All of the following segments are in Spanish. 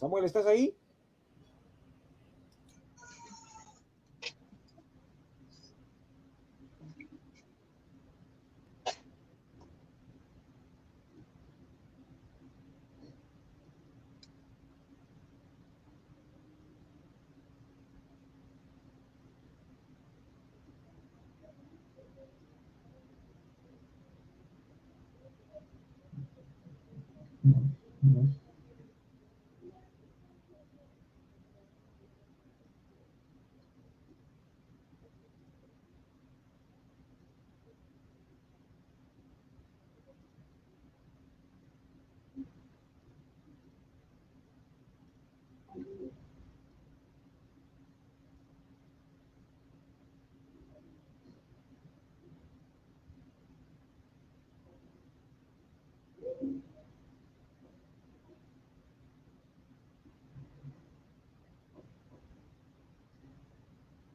Samuel, ¿estás ahí?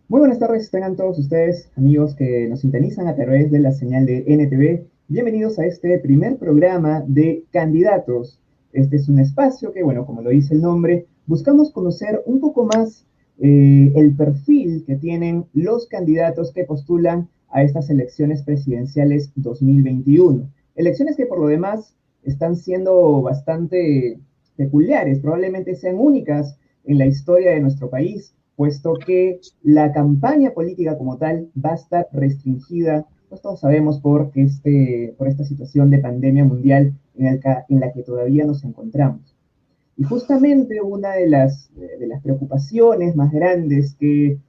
Muy buenas tardes, tengan todos ustedes, amigos que nos sintonizan a través de la señal de NTV. Bienvenidos a este primer programa de Candidatos. Este es un espacio que, bueno, como lo dice el nombre, buscamos conocer un poco más el perfil que tienen los candidatos que postulan a estas elecciones presidenciales 2021. Elecciones que por lo demás están siendo bastante peculiares, probablemente sean únicas en la historia de nuestro país, puesto que la campaña política como tal va a estar restringida, pues todos sabemos, por esta situación de pandemia mundial en la que todavía nos encontramos. Y justamente una de las preocupaciones más grandes que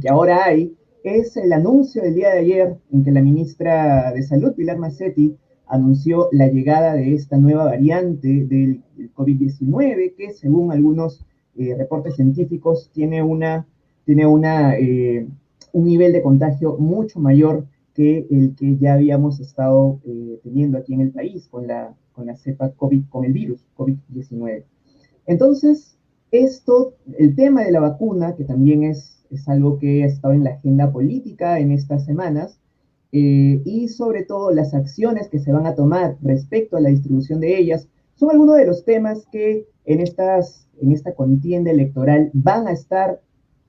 ahora hay es el anuncio del día de ayer en que la ministra de Salud, Pilar Macetti, anunció la llegada de esta nueva variante del COVID-19 que según algunos reportes científicos tiene un nivel de contagio mucho mayor que el que ya habíamos estado teniendo aquí en el país con la cepa COVID, con el virus COVID-19. Entonces, el tema de la vacuna, que también es algo que ha estado en la agenda política en estas semanas, y sobre todo las acciones que se van a tomar respecto a la distribución de ellas, son algunos de los temas que en esta contienda electoral van a estar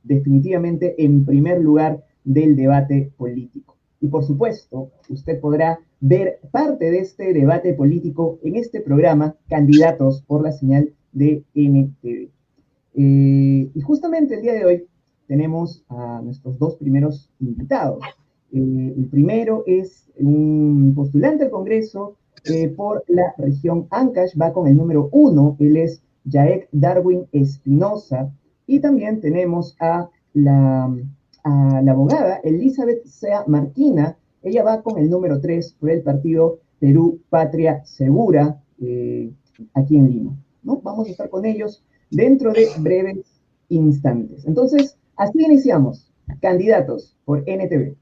definitivamente en primer lugar del debate político. Y por supuesto, usted podrá ver parte de este debate político en este programa, Candidatos por la señal de NTV. Y justamente el día de hoy tenemos a nuestros dos primeros invitados. El primero es un postulante al Congreso por la región Ancash, va con el número 1, él es Yaek Darwin Espinosa, y también tenemos a la abogada Elizabeth Sea Marquina, ella va con el número 3 por el partido Perú Patria Segura, aquí en Lima, ¿no? Vamos a estar con ellos dentro de breves instantes. Entonces, así iniciamos. Candidatos por NTV.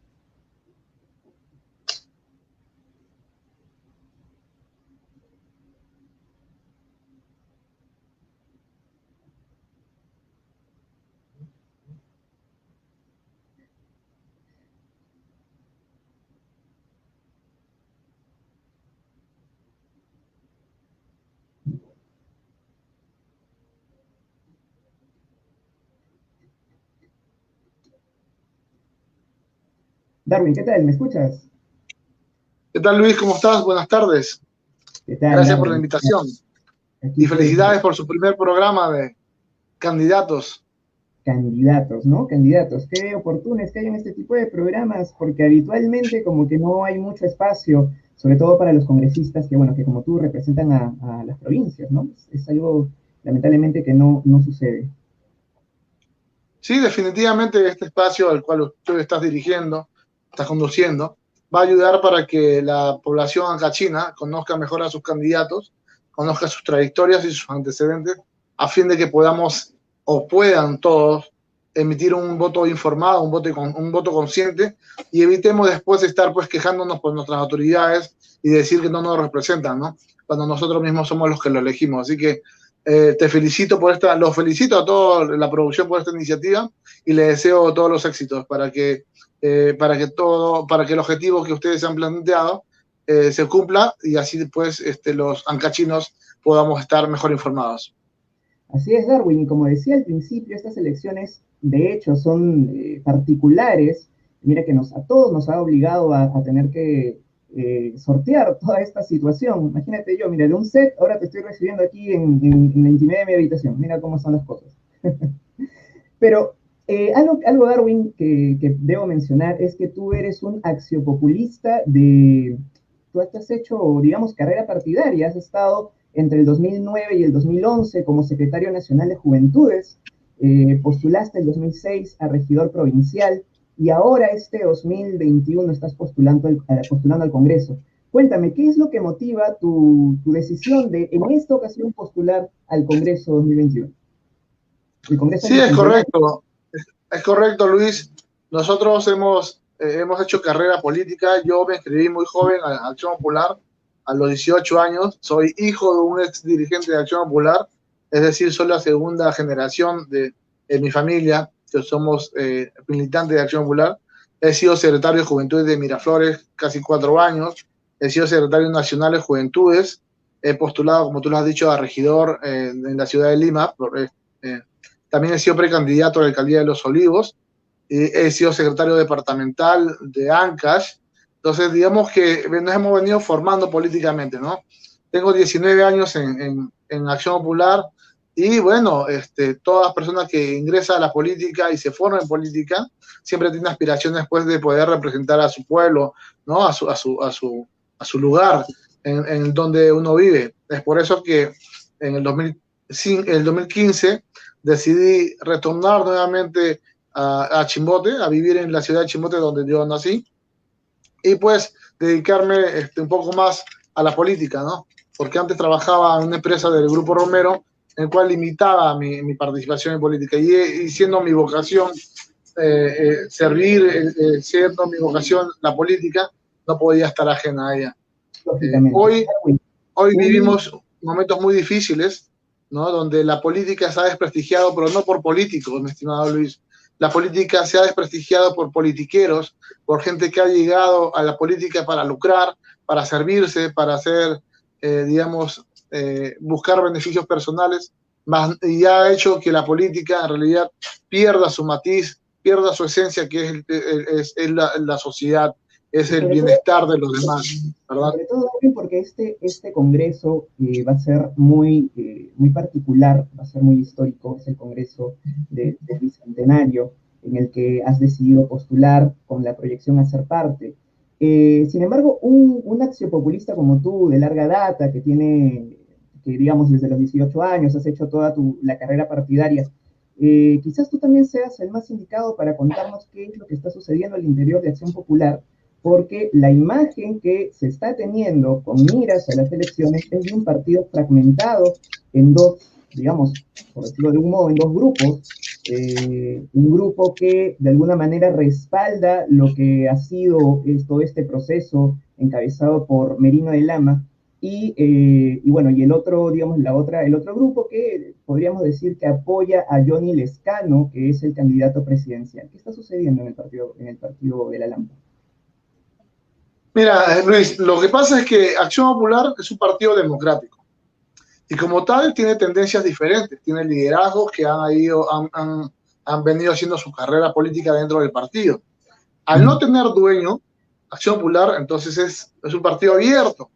Darwin, ¿qué tal? ¿Me escuchas? ¿Qué tal, Luis? ¿Cómo estás? Buenas tardes. ¿Qué tal, Gracias Darwin? por la invitación. Aquí Y felicidades por su primer programa de Candidatos. Candidatos, ¿no? Candidatos. Qué oportuno es que hayan este tipo de programas, porque habitualmente como que no hay mucho espacio, sobre todo para los congresistas que, bueno, que como tú representan a las provincias, ¿no? Es algo, lamentablemente, que no sucede. Sí, definitivamente este espacio al cual tú estás dirigiendo, estás conduciendo, va a ayudar para que la población ancachina conozca mejor a sus candidatos, conozca sus trayectorias y sus antecedentes, a fin de que podamos o puedan todos emitir un voto informado, un voto consciente, y evitemos después estar pues quejándonos por nuestras autoridades y decir que no nos representan, ¿no? Cuando nosotros mismos somos los que lo elegimos. Así que te felicito los felicito a toda la producción por esta iniciativa y les deseo todos los éxitos para que el objetivo que ustedes han planteado se cumpla y así después los ancachinos podamos estar mejor informados. Así es, Darwin, y como decía al principio, estas elecciones de hecho son particulares. Mira que a todos nos ha obligado a tener que sortear toda esta situación. Imagínate yo, mira, de un set, ahora te estoy recibiendo aquí en la intimidad de mi habitación. Mira cómo son las cosas. Pero algo, Darwin, que debo mencionar es que tú eres un axiopopulista tú has hecho, digamos, carrera partidaria, has estado entre el 2009 y el 2011 como secretario nacional de Juventudes, postulaste el 2006 a regidor provincial y ahora este 2021 estás postulando al Congreso. Cuéntame, ¿qué es lo que motiva tu decisión de en esta ocasión postular al Congreso 2021? El Congreso Sí, es correcto, Luis. Nosotros hemos hecho carrera política. Yo me inscribí muy joven a Acción Popular, a los 18 años. Soy hijo de un ex dirigente de Acción Popular, es decir, soy la segunda generación de mi familia, que somos militantes de Acción Popular. He sido secretario de Juventudes de Miraflores casi 4 años. He sido secretario nacional de Juventudes. He postulado, como tú lo has dicho, a regidor en la ciudad de Lima. También he sido precandidato a la alcaldía de Los Olivos. He sido secretario departamental de Ancash. Entonces, digamos que nos hemos venido formando políticamente, ¿no? Tengo 19 años en Acción Popular y, bueno, todas las personas que ingresan a la política y se forman en política siempre tienen aspiraciones después de poder representar a su pueblo, ¿no? A su lugar en donde uno vive. Es por eso que en el 2015 decidí retornar nuevamente a Chimbote, a vivir en la ciudad de Chimbote donde yo nací, y pues dedicarme un poco más a la política, ¿no? Porque antes trabajaba en una empresa del Grupo Romero, en el cual limitaba mi participación en política, y siendo mi vocación servir, siendo mi vocación la política, no podía estar ajena a ella. Hoy vivimos momentos muy difíciles, ¿no? Donde la política se ha desprestigiado, pero no por políticos, mi estimado Luis. La política se ha desprestigiado por politiqueros, por gente que ha llegado a la política para lucrar, para servirse, para hacer, buscar beneficios personales, y ha hecho que la política en realidad pierda su matiz, pierda su esencia, que es la sociedad, es el bienestar de los demás, ¿verdad? Sobre todo porque este congreso va a ser muy particular, va a ser muy histórico, es el congreso del Bicentenario, en el que has decidido postular con la proyección a ser parte. Sin embargo, un axiopopulista como tú, de larga data, que digamos desde los 18 años, has hecho toda la carrera partidaria, quizás tú también seas el más indicado para contarnos qué es lo que está sucediendo al interior de Acción Popular, porque la imagen que se está teniendo con miras a las elecciones es de un partido fragmentado en dos, digamos, por decirlo de un modo, en dos grupos. Un grupo que de alguna manera respalda lo que ha sido todo este proceso encabezado por Merino de Lama, y bueno, y el otro, digamos, el otro grupo que podríamos decir que apoya a Johnny Lescano, que es el candidato presidencial. ¿Qué está sucediendo en el partido de la Lámpara? Mira, Luis, lo que pasa es que Acción Popular es un partido democrático y como tal tiene tendencias diferentes, tiene liderazgos que han venido haciendo su carrera política dentro del partido. Al no tener dueño, Acción Popular entonces es un partido abierto,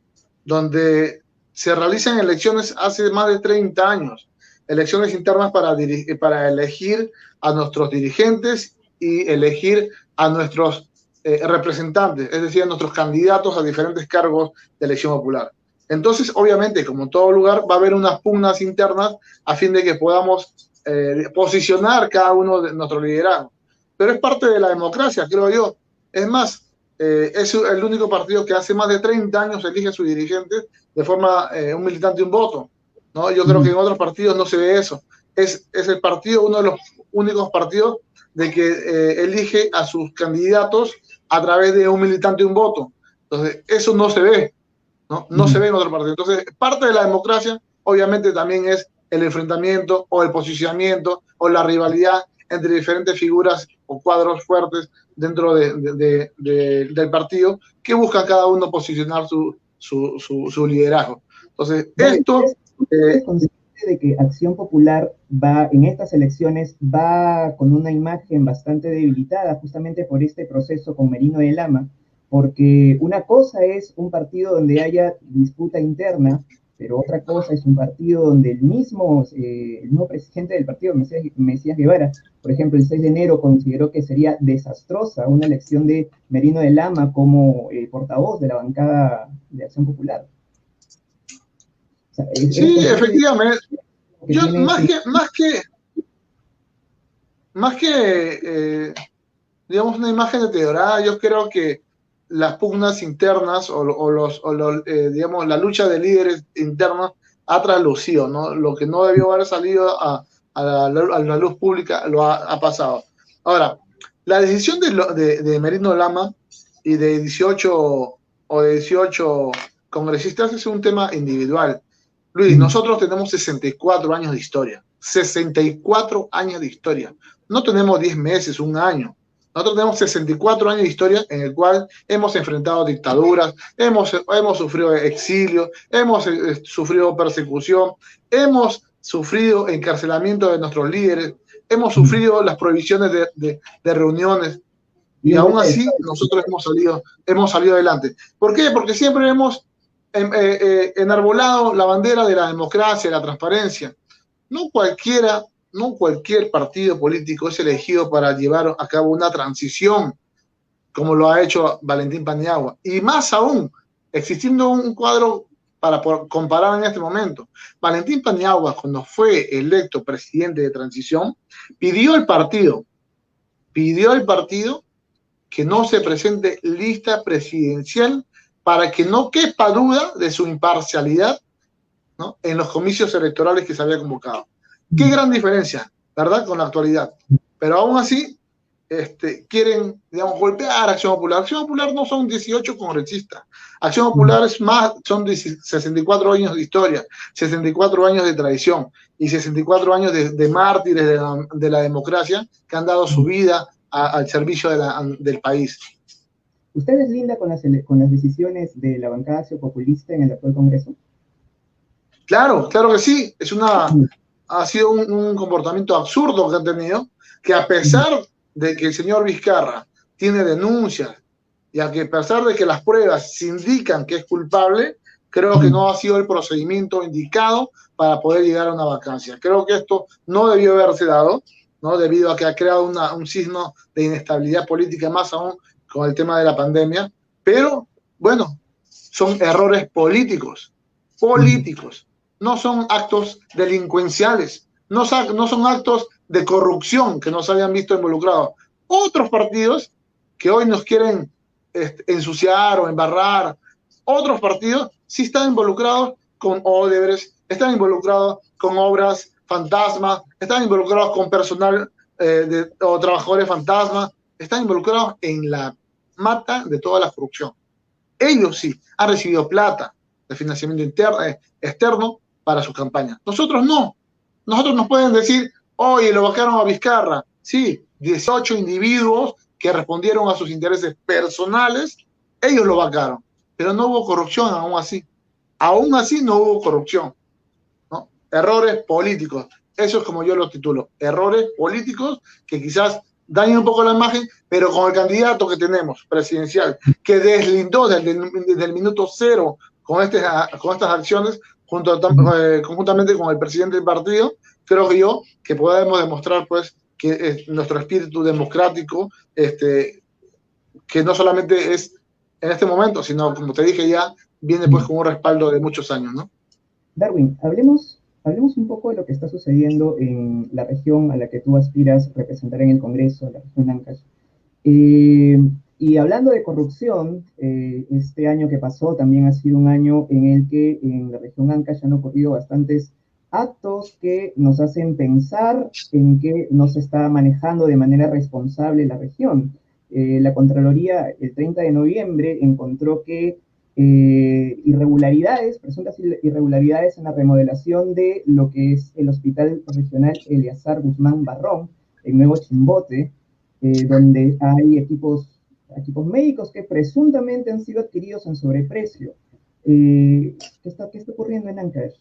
donde se realizan elecciones hace más de 30 años, elecciones internas para elegir a nuestros dirigentes y elegir a nuestros representantes, es decir, a nuestros candidatos a diferentes cargos de elección popular. Entonces, obviamente, como en todo lugar, va a haber unas pugnas internas a fin de que podamos posicionar cada uno de nuestro liderazgo. Pero es parte de la democracia, creo yo. Es más, es el único partido que hace más de 30 años elige a sus dirigentes de forma un militante y un voto, ¿no? Yo creo que en otros partidos no se ve eso. Es el partido, uno de los únicos partidos de que elige a sus candidatos a través de un militante y un voto. Entonces, eso no se ve, ¿no? No se ve en otro partido. Entonces, parte de la democracia, obviamente, también es el enfrentamiento o el posicionamiento o la rivalidad entre diferentes figuras o cuadros fuertes dentro del partido que buscan cada uno posicionar su liderazgo. Entonces, Darwin, esto... ¿eres consciente de que Acción Popular va, en estas elecciones, va con una imagen bastante debilitada justamente por este proceso con Merino de Lama? Porque una cosa es un partido donde haya disputa interna, pero otra cosa es un partido donde el mismo presidente del partido, Mesías Guevara, por ejemplo, el 6 de enero consideró que sería desastrosa una elección de Merino de Lama como portavoz de la bancada de Acción Popular. O sea, ¿eres Sí, consciente de efectivamente. que Yo, tiene ese... más que digamos, una imagen deteriorada, yo creo que las pugnas internas digamos, la lucha de líderes internos ha traslucido, ¿no? Lo que no debió haber salido a la luz pública lo ha pasado. Ahora, la decisión de Merino Lama y de 18 congresistas es un tema individual. Luis, nosotros tenemos 64 años de historia. 64 años de historia. No tenemos 10 meses, un año. Nosotros tenemos 64 años de historia en el cual hemos enfrentado dictaduras, hemos sufrido exilio, hemos sufrido persecución, hemos sufrido encarcelamiento de nuestros líderes, hemos sufrido las prohibiciones de reuniones, y aún así nosotros hemos salido adelante. ¿Por qué? Porque siempre hemos enarbolado la bandera de la democracia, de la transparencia. No cualquier partido político es elegido para llevar a cabo una transición, como lo ha hecho Valentín Paniagua. Y más aún, existiendo un cuadro para comparar en este momento. Valentín Paniagua, cuando fue electo presidente de transición, pidió al partido que no se presente lista presidencial para que no quepa duda de su imparcialidad, ¿no?, en los comicios electorales que se había convocado. Qué gran diferencia, ¿verdad?, con la actualidad. Pero aún así, quieren, digamos, golpear a Acción Popular. Acción Popular no son 18 congresistas. Acción Popular es más, son 64 años de historia, 64 años de tradición y 64 años de mártires de la democracia que han dado su vida al servicio del país. ¿Usted es linda con las decisiones de la bancada sociopopulista en el actual Congreso? Claro, claro que sí. Ha sido un comportamiento absurdo que han tenido, que a pesar de que el señor Vizcarra tiene denuncias y a pesar de que las pruebas indican que es culpable, creo que no ha sido el procedimiento indicado para poder llegar a una vacancia. Creo que esto no debió haberse dado, ¿no?, debido a que ha creado un signo de inestabilidad política, más aún con el tema de la pandemia. Pero, bueno, son errores políticos, no son actos delincuenciales, no son actos de corrupción que nos hayan visto involucrados. Otros partidos que hoy nos quieren ensuciar o embarrar, otros partidos sí están involucrados con Odebrecht, están involucrados con obras fantasma, están involucrados con personal o trabajadores fantasma, están involucrados en la mata de toda la corrupción. Ellos sí han recibido plata de financiamiento externo para su campaña. Nosotros no. Nosotros nos pueden decir, oye, lo vacaron a Vizcarra. Sí, 18 individuos que respondieron a sus intereses personales, ellos lo vacaron. Pero no hubo corrupción aún así. Aún así no hubo corrupción, ¿no? Errores políticos. Eso es como yo lo titulo. Errores políticos que quizás dañen un poco la imagen, pero con el candidato que tenemos, presidencial, que deslindó desde el minuto cero con estas acciones, conjuntamente con el presidente del partido, creo que que podemos demostrar, pues, que nuestro espíritu democrático, que no solamente es en este momento, sino, como te dije ya, viene pues con un respaldo de muchos años, ¿no? Darwin, hablemos un poco de lo que está sucediendo en la región a la que tú aspiras representar en el Congreso, la región Ancash. Y hablando de corrupción, este año que pasó también ha sido un año en el que en la región Ancash han ocurrido bastantes actos que nos hacen pensar en que no se está manejando de manera responsable la región. La Contraloría el 30 de noviembre encontró que presuntas irregularidades en la remodelación de lo que es el Hospital Regional Eleazar Guzmán Barrón, en Nuevo Chimbote, donde hay equipos médicos que presuntamente han sido adquiridos en sobreprecio. ¿Qué está ocurriendo en Ancash?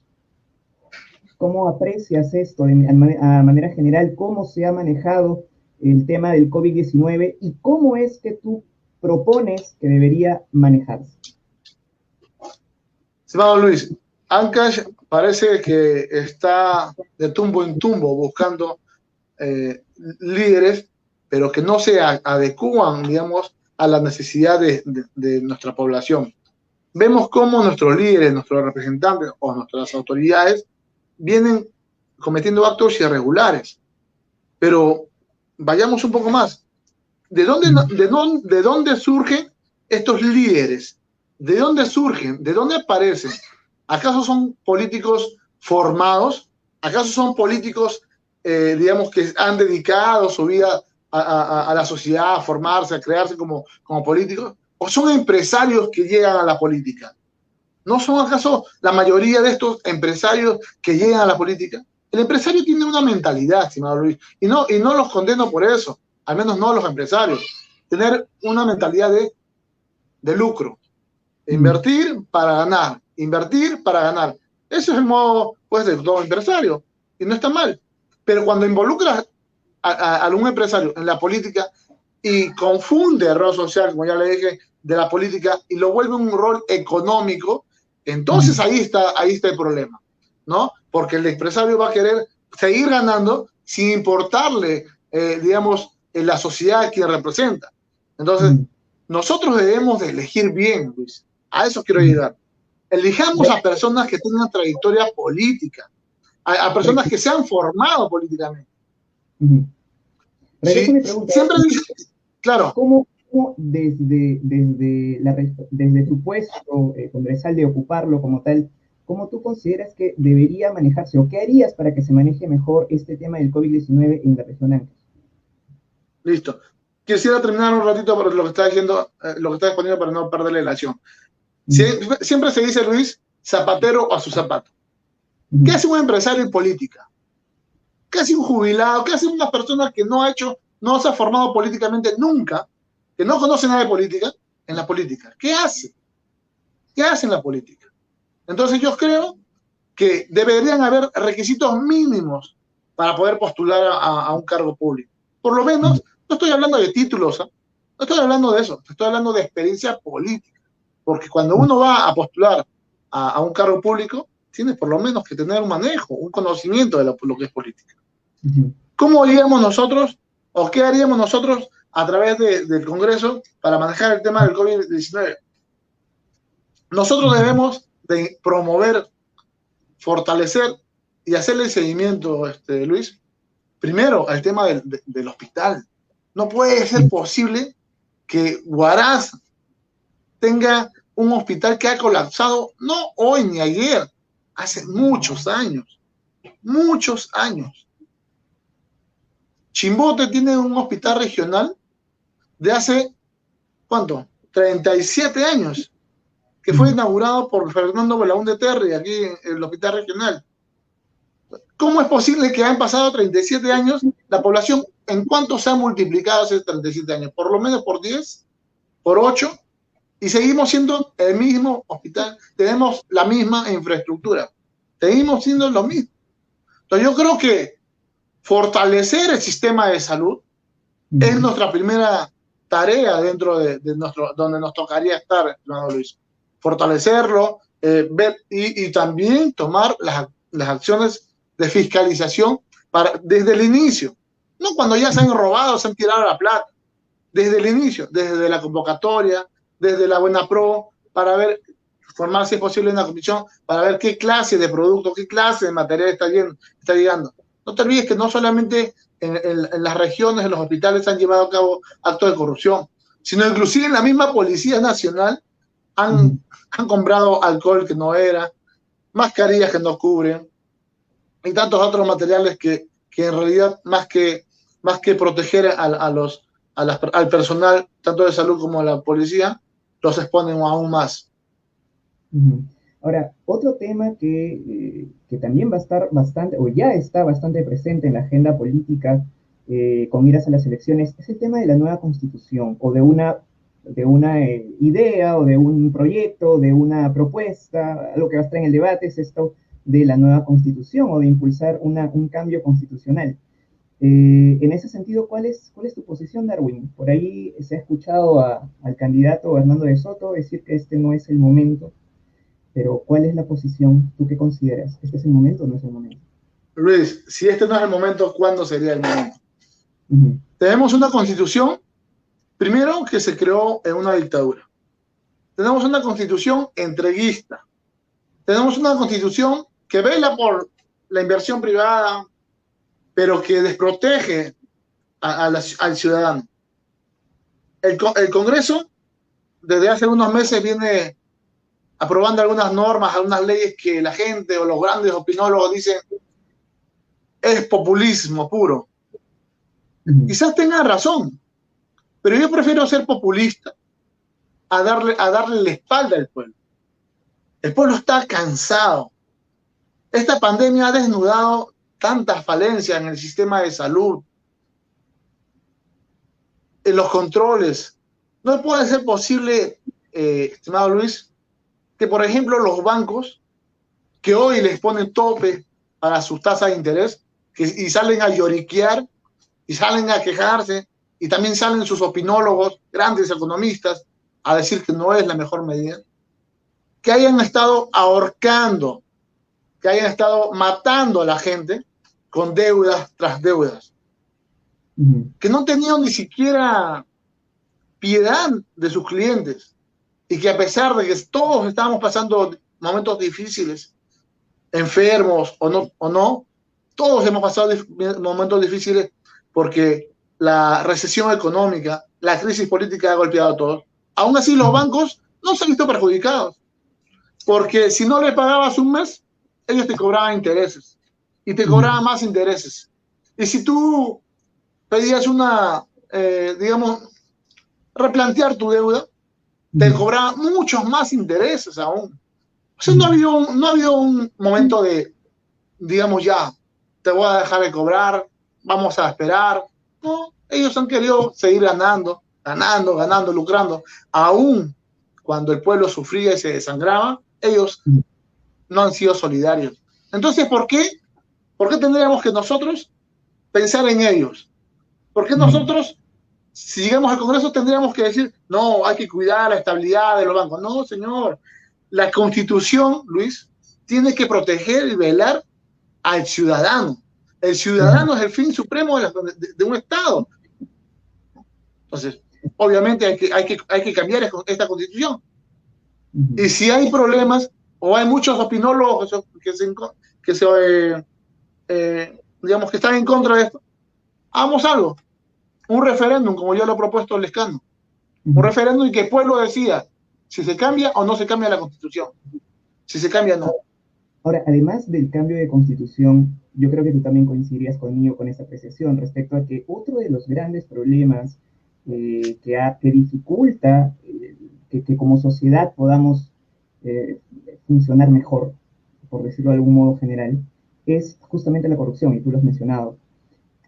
¿Cómo aprecias esto a manera general? ¿Cómo se ha manejado el tema del COVID-19 y cómo es que tú propones que debería manejarse? Estimado Luis, Ancash parece que está de tumbo en tumbo buscando líderes, pero que no se adecúan, digamos, a la necesidad de nuestra población. Vemos cómo nuestros líderes, nuestros representantes o nuestras autoridades vienen cometiendo actos irregulares. Pero vayamos un poco más. ¿De dónde surgen estos líderes? ¿De dónde surgen? ¿De dónde aparecen? ¿Acaso son políticos formados? ¿Acaso son políticos, digamos, que han dedicado su vida a la sociedad, a formarse, a crearse como políticos? ¿O son empresarios que llegan a la política? ¿No son acaso la mayoría de estos empresarios que llegan a la política? El empresario tiene una mentalidad, estimado Luis, y no los condeno por eso, al menos no los empresarios. Tener una mentalidad de lucro, invertir para ganar, invertir para ganar. Ese es el modo, pues, de todo empresario, y no está mal. Pero cuando involucras a algún empresario en la política y confunde el rol social, como ya le dije, de la política y lo vuelve un rol económico, entonces ahí está el problema, ¿no? Porque el empresario va a querer seguir ganando sin importarle, digamos, la sociedad a quien representa. Entonces, nosotros debemos de elegir bien, Luis. A eso quiero llegar. Elijamos a personas que tengan trayectoria política, a personas que se han formado políticamente. Regreso a mi pregunta. Siempre dice, claro. ¿Cómo desde tu puesto congresal de ocuparlo como tal, cómo tú consideras que debería manejarse o qué harías para que se maneje mejor este tema del COVID-19 en la región Ancash? Listo. Quisiera terminar un ratito por lo que está diciendo, lo que está exponiendo para no perderle la acción. Siempre se dice, Luis, zapatero a su zapato. ¿Qué hace un empresario en política? ¿Qué hace un jubilado? ¿Qué hace una persona que no se ha formado políticamente nunca, que no conoce nada de política, en la política? ¿Qué hace? ¿Qué hace en la política? Entonces yo creo que deberían haber requisitos mínimos para poder postular a un cargo público. Por lo menos, no estoy hablando de títulos, no estoy hablando de eso, estoy hablando de experiencia política. Porque cuando uno va a postular a un cargo público, tiene por lo menos que tener un manejo, un conocimiento de lo que es política. ¿Cómo haríamos nosotros o qué haríamos nosotros a través del Congreso para manejar el tema del COVID-19? Nosotros debemos de promover, fortalecer y hacerle seguimiento, Luis, primero al tema del hospital. No puede ser posible que Huaraz tenga un hospital que ha colapsado, no hoy ni ayer, hace muchos años. Muchos años. Chimbote tiene un hospital regional de hace, ¿cuánto? 37 años, que fue inaugurado por Fernando Belaúnde Terry, aquí en el hospital regional. ¿Cómo es posible que han pasado 37 años, la población, en cuánto se ha multiplicado hace 37 años? Por lo menos por 10, por 8, y seguimos siendo el mismo hospital, tenemos la misma infraestructura, seguimos siendo lo mismo. Entonces yo creo que fortalecer el sistema de salud es nuestra primera tarea dentro de nuestro, donde nos tocaría estar, estimado Luis. Fortalecerlo, ver y también tomar las acciones de fiscalización desde el inicio. No cuando ya se han robado, se han tirado la plata. Desde el inicio, desde la convocatoria, desde la buena pro, para ver, formar si es posible una comisión, para ver qué clase de producto, qué clase de material está llegando. No te olvides que no solamente en las regiones, en los hospitales se han llevado a cabo actos de corrupción, sino inclusive en la misma Policía Nacional han comprado alcohol que no era, mascarillas que no cubren y tantos otros materiales que en realidad más que proteger al personal, tanto de salud como a la policía, los exponen aún más. Ahora, otro tema que también va a estar bastante, o ya está bastante presente en la agenda política con miras a las elecciones, es el tema de la nueva constitución o de una idea o de un proyecto, de una propuesta, algo que va a estar en el debate es esto de la nueva constitución o de impulsar un cambio constitucional. En ese sentido, ¿cuál es tu posición, Darwin? Por ahí se ha escuchado al candidato Hernando de Soto decir que este no es el momento, pero ¿cuál es la posición? ¿Tú qué consideras? ¿Este es el momento o no es el momento? Luis, si este no es el momento, ¿cuándo sería el momento? Uh-huh. Tenemos una constitución, primero, que se creó en una dictadura. Tenemos una constitución entreguista. Tenemos una constitución que vela por la inversión privada, pero que desprotege al ciudadano. El Congreso, desde hace unos meses, viene aprobando algunas normas, algunas leyes que la gente o los grandes opinólogos dicen es populismo puro. Quizás tenga razón, pero yo prefiero ser populista a darle la espalda al pueblo. El pueblo está cansado. Esta pandemia ha desnudado tantas falencias en el sistema de salud, en los controles. No puede ser posible, estimado Luis, que por ejemplo los bancos, que hoy les ponen tope para sus tasas de interés, y salen a lloriquear, y salen a quejarse, y también salen sus opinólogos, grandes economistas, a decir que no es la mejor medida, que hayan estado ahorcando, que hayan estado matando a la gente con deudas tras deudas, que no tenían ni siquiera piedad de sus clientes, y que a pesar de que todos estábamos pasando momentos difíciles, enfermos o no, todos hemos pasado momentos difíciles porque la recesión económica, la crisis política ha golpeado a todos. Aún así, los bancos no se han visto perjudicados, porque si no le pagabas un mes, ellos te cobraban intereses y te cobraban más intereses. Y si tú pedías digamos, replantear tu deuda, te cobraban muchos más intereses aún. O sea, no ha habido un momento de, digamos, ya, te voy a dejar de cobrar, vamos a esperar. No, ellos han querido seguir ganando, lucrando. Aún cuando el pueblo sufría y se desangraba, ellos no han sido solidarios. Entonces, ¿por qué? ¿Por qué tendríamos que nosotros pensar en ellos? ¿Por qué nosotros, si llegamos al Congreso, tendríamos que decir, no, hay que cuidar la estabilidad de los bancos? No, señor. La Constitución, Luis, tiene que proteger y velar al ciudadano. El ciudadano es el fin supremo de un Estado. Entonces, obviamente hay que cambiar esta Constitución. Y si hay problemas, o hay muchos opinólogos digamos, que están en contra de esto, hagamos algo. Un referéndum, como ya lo ha propuesto el Lescano. Un referéndum y que el pueblo decida si se cambia o no se cambia la Constitución. Si se cambia, no. Ahora, además del cambio de Constitución, yo creo que tú también coincidirías conmigo con esta apreciación respecto a que otro de los grandes problemas que dificulta que como sociedad podamos funcionar mejor, por decirlo de algún modo general, es justamente la corrupción, y tú lo has mencionado.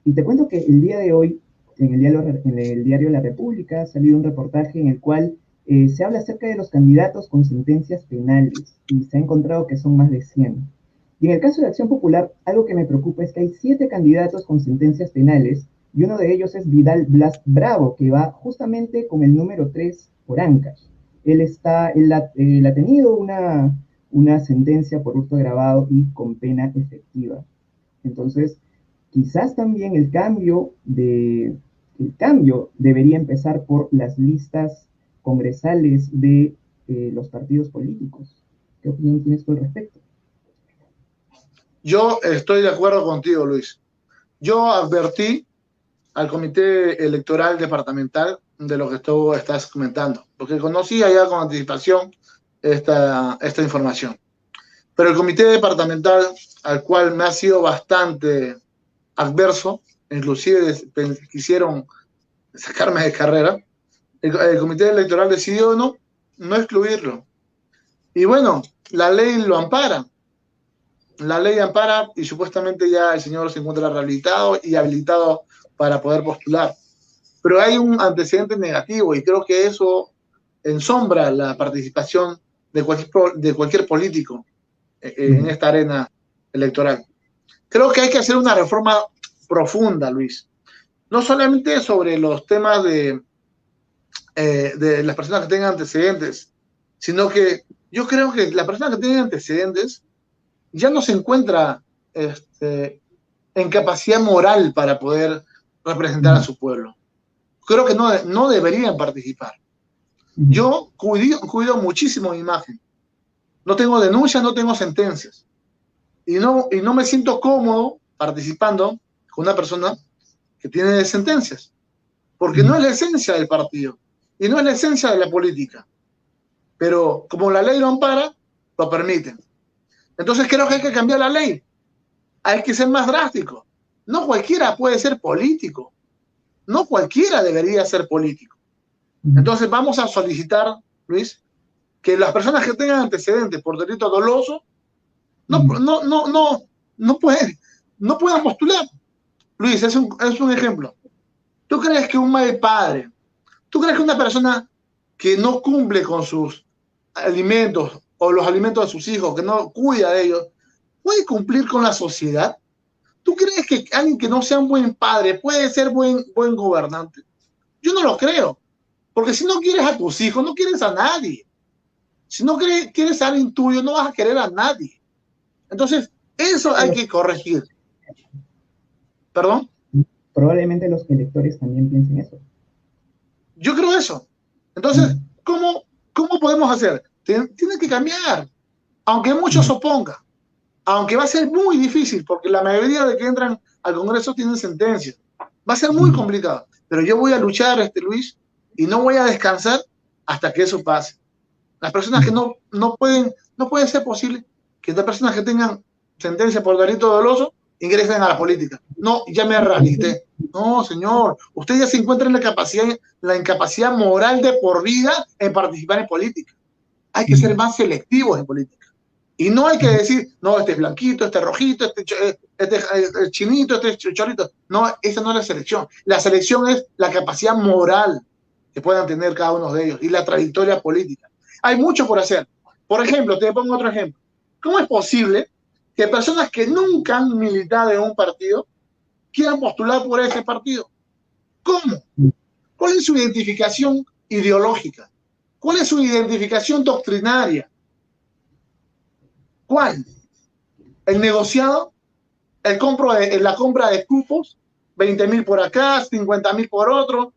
Y te cuento que el día de hoy, en el diario La República, ha salido un reportaje en el cual se habla acerca de los candidatos con sentencias penales, y se ha encontrado que son más de 100. Y en el caso de Acción Popular, algo que me preocupa es que hay 7 candidatos con sentencias penales, y uno de ellos es Vidal Blas Bravo, que va justamente con el número 3 por Ancash. Él ha tenido una sentencia por hurto agravado y con pena efectiva. Entonces, quizás también el cambio debería empezar por las listas congresales de los partidos políticos. ¿Qué opinión tienes tú al respecto? Yo estoy de acuerdo contigo, Luis. Yo advertí al Comité Electoral Departamental de lo que tú estás comentando, porque conocía ya con anticipación esta información. Pero el Comité Departamental, al cual me ha sido bastante adverso, inclusive quisieron sacarme de carrera, el Comité Electoral decidió no excluirlo. Y bueno, la ley lo ampara. La ley ampara y supuestamente ya el señor se encuentra rehabilitado y habilitado para poder postular. Pero hay un antecedente negativo y creo que eso ensombra la participación de cualquier político en esta arena electoral. Creo que hay que hacer una reforma profunda, Luis. No solamente sobre los temas de las personas que tengan antecedentes, sino que yo creo que las personas que tienen antecedentes ya no se encuentra en capacidad moral para poder representar a su pueblo. Creo que no deberían participar. Yo cuido muchísimo mi imagen. No tengo denuncias, no tengo sentencias. Y no me siento cómodo participando con una persona que tiene sentencias. Porque no es la esencia del partido. Y no es la esencia de la política. Pero como la ley lo ampara, lo permiten. Entonces creo que hay que cambiar la ley. Hay que ser más drástico. No cualquiera puede ser político. No cualquiera debería ser político. Entonces vamos a solicitar, Luis, que las personas que tengan antecedentes por delito doloso no puedan postular. Luis, es un ejemplo. ¿Tú crees que un mal padre, tú crees que una persona que no cumple con sus alimentos o los alimentos de sus hijos, que no cuida de ellos, puede cumplir con la sociedad? ¿Tú crees que alguien que no sea un buen padre puede ser buen gobernante? Yo no lo creo. Porque si no quieres a tus hijos, no quieres a nadie. Si no quieres a alguien tuyo, no vas a querer a nadie. Entonces, eso hay que corregir. ¿Perdón? Probablemente los electores también piensen eso. Yo creo eso. Entonces, ¿cómo podemos hacer? Tiene que cambiar. Aunque muchos se opongan. Aunque va a ser muy difícil, porque la mayoría de que entran al Congreso tienen sentencias. Va a ser muy complicado. Pero yo voy a luchar, Luis, y no voy a descansar hasta que eso pase. Las personas que no puede ser posible que las personas que tengan sentencia por delito doloso ingresen a la política. No, ya me rehabilité. No, señor, usted ya se encuentra en la incapacidad moral de por vida en participar en política. Hay que ser más selectivos en política. Y no hay que decir, no, este es blanquito, este es rojito, este es chinito, este es chorito. No, esa no es la selección. La selección es la capacidad moral que puedan tener cada uno de ellos y la trayectoria política. Hay mucho por hacer. Por ejemplo, te pongo otro ejemplo. ¿Cómo es posible que personas que nunca han militado en un partido quieran postular por ese partido? ¿Cómo? ¿Cuál es su identificación ideológica? ¿Cuál es su identificación doctrinaria? ¿Cuál? ¿El negociado? ¿La compra de cupos? 20.000 por acá, 50.000 por otro,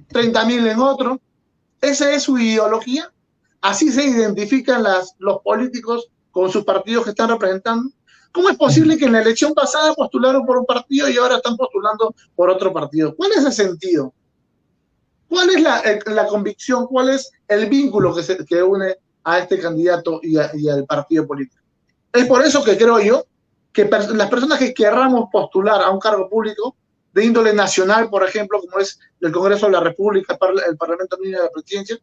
30.000 en otro. ¿Esa es su ideología? ¿Así se identifican los políticos con sus partidos que están representando? ¿Cómo es posible que en la elección pasada postularon por un partido y ahora están postulando por otro partido? ¿Cuál es el sentido? ¿Cuál es la convicción? ¿Cuál es el vínculo que une a este candidato y al partido político? Es por eso que creo yo que las personas que querramos postular a un cargo público de índole nacional, por ejemplo, como es el Congreso de la República, el Parlamento Mínimo de la Presidencia,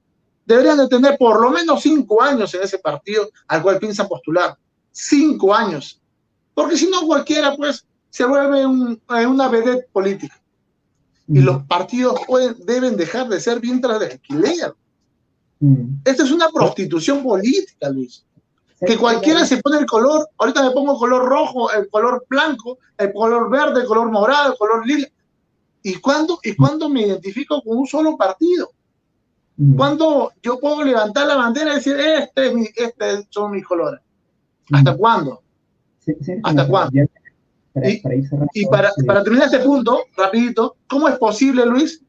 deberían de tener por lo menos 5 años en ese partido al cual piensan postular. 5 años. Porque si no, cualquiera pues se vuelve una vedette política. Y los partidos deben dejar de ser vientres de alquiler. Esta es una prostitución política, Luis. Que cualquiera se pone el color, ahorita me pongo el color rojo, el color blanco, el color verde, el color morado, el color lila. ¿Y cuándo me identifico con un solo partido? ¿Cuándo yo puedo levantar la bandera y decir, estos son mis colores? ¿Hasta cuándo? ¿Hasta cuándo? Para terminar este punto, rapidito, ¿cómo es posible, Luis,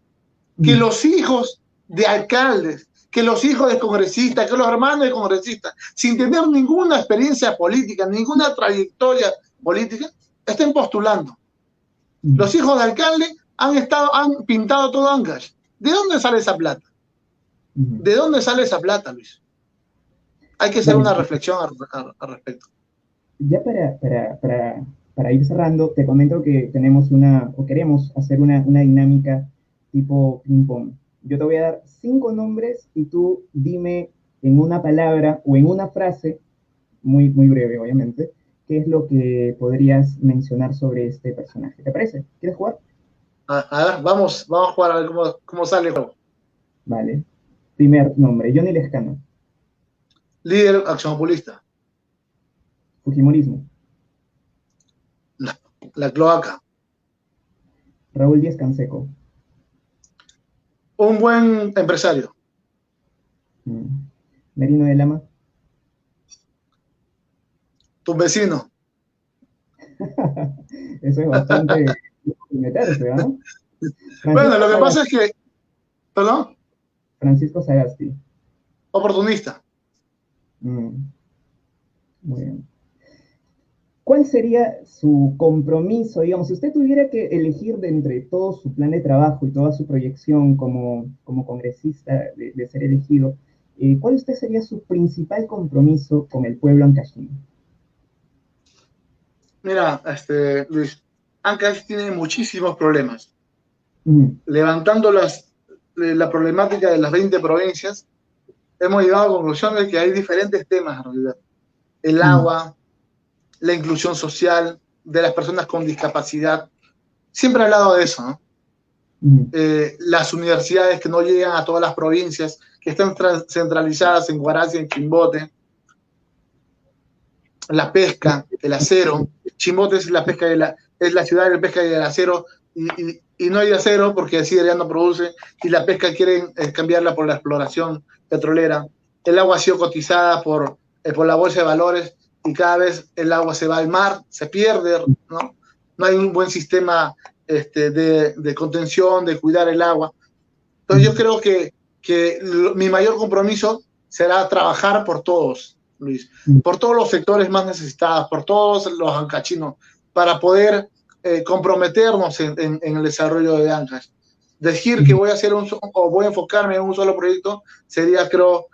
que los hijos de alcaldes, que los hijos de congresistas, que los hermanos de congresistas, sin tener ninguna experiencia política, ninguna trayectoria política, estén postulando? Los hijos de alcalde han pintado todo Ancash. ¿De dónde sale esa plata? ¿De dónde sale esa plata, Luis? Hay que hacer una reflexión al respecto. Ya para ir cerrando, te comento que queremos hacer una dinámica tipo ping-pong. Yo te voy a dar 5 nombres y tú dime en una palabra o en una frase, muy, muy breve, obviamente, qué es lo que podrías mencionar sobre este personaje. ¿Te parece? ¿Quieres jugar? A ver, vamos a jugar a ver cómo sale el juego. Vale. Primer nombre, Johnny Lescano. Líder, acción populista. Fujimorismo. La cloaca. Raúl Díaz Canseco. Un buen empresario. Merino de Lama. Tu vecino. Eso es bastante meterse, ¿no? Bueno, lo que pasa es que, perdón, Francisco Sagasti. oportunista. Muy bien. ¿Cuál sería su compromiso, digamos, si usted tuviera que elegir de entre todo su plan de trabajo y toda su proyección como congresista de ser elegido, ¿cuál usted sería su principal compromiso con el pueblo ancashino? Mira, Luis, Ancash tiene muchísimos problemas. Levantando la problemática de las 20 provincias, hemos llegado a la conclusión de que hay diferentes temas en realidad. El agua, la inclusión social de las personas con discapacidad. Siempre he hablado de eso, ¿no? Las universidades que no llegan a todas las provincias, que están centralizadas en Huaraz y en Chimbote. La pesca, el acero. Chimbote es la pesca es la ciudad del pesca y del acero, y no hay acero porque así ya no produce, y la pesca quieren cambiarla por la exploración petrolera. El agua ha sido cotizada por la bolsa de valores, y cada vez el agua se va al mar, se pierde, ¿no? No hay un buen sistema de contención, de cuidar el agua. Entonces yo creo que mi mayor compromiso será trabajar por todos, Luis, por todos los sectores más necesitados, por todos los ancachinos, para poder comprometernos en el desarrollo de Ancash. Decir que voy a hacer o voy a enfocarme en un solo proyecto sería, creo,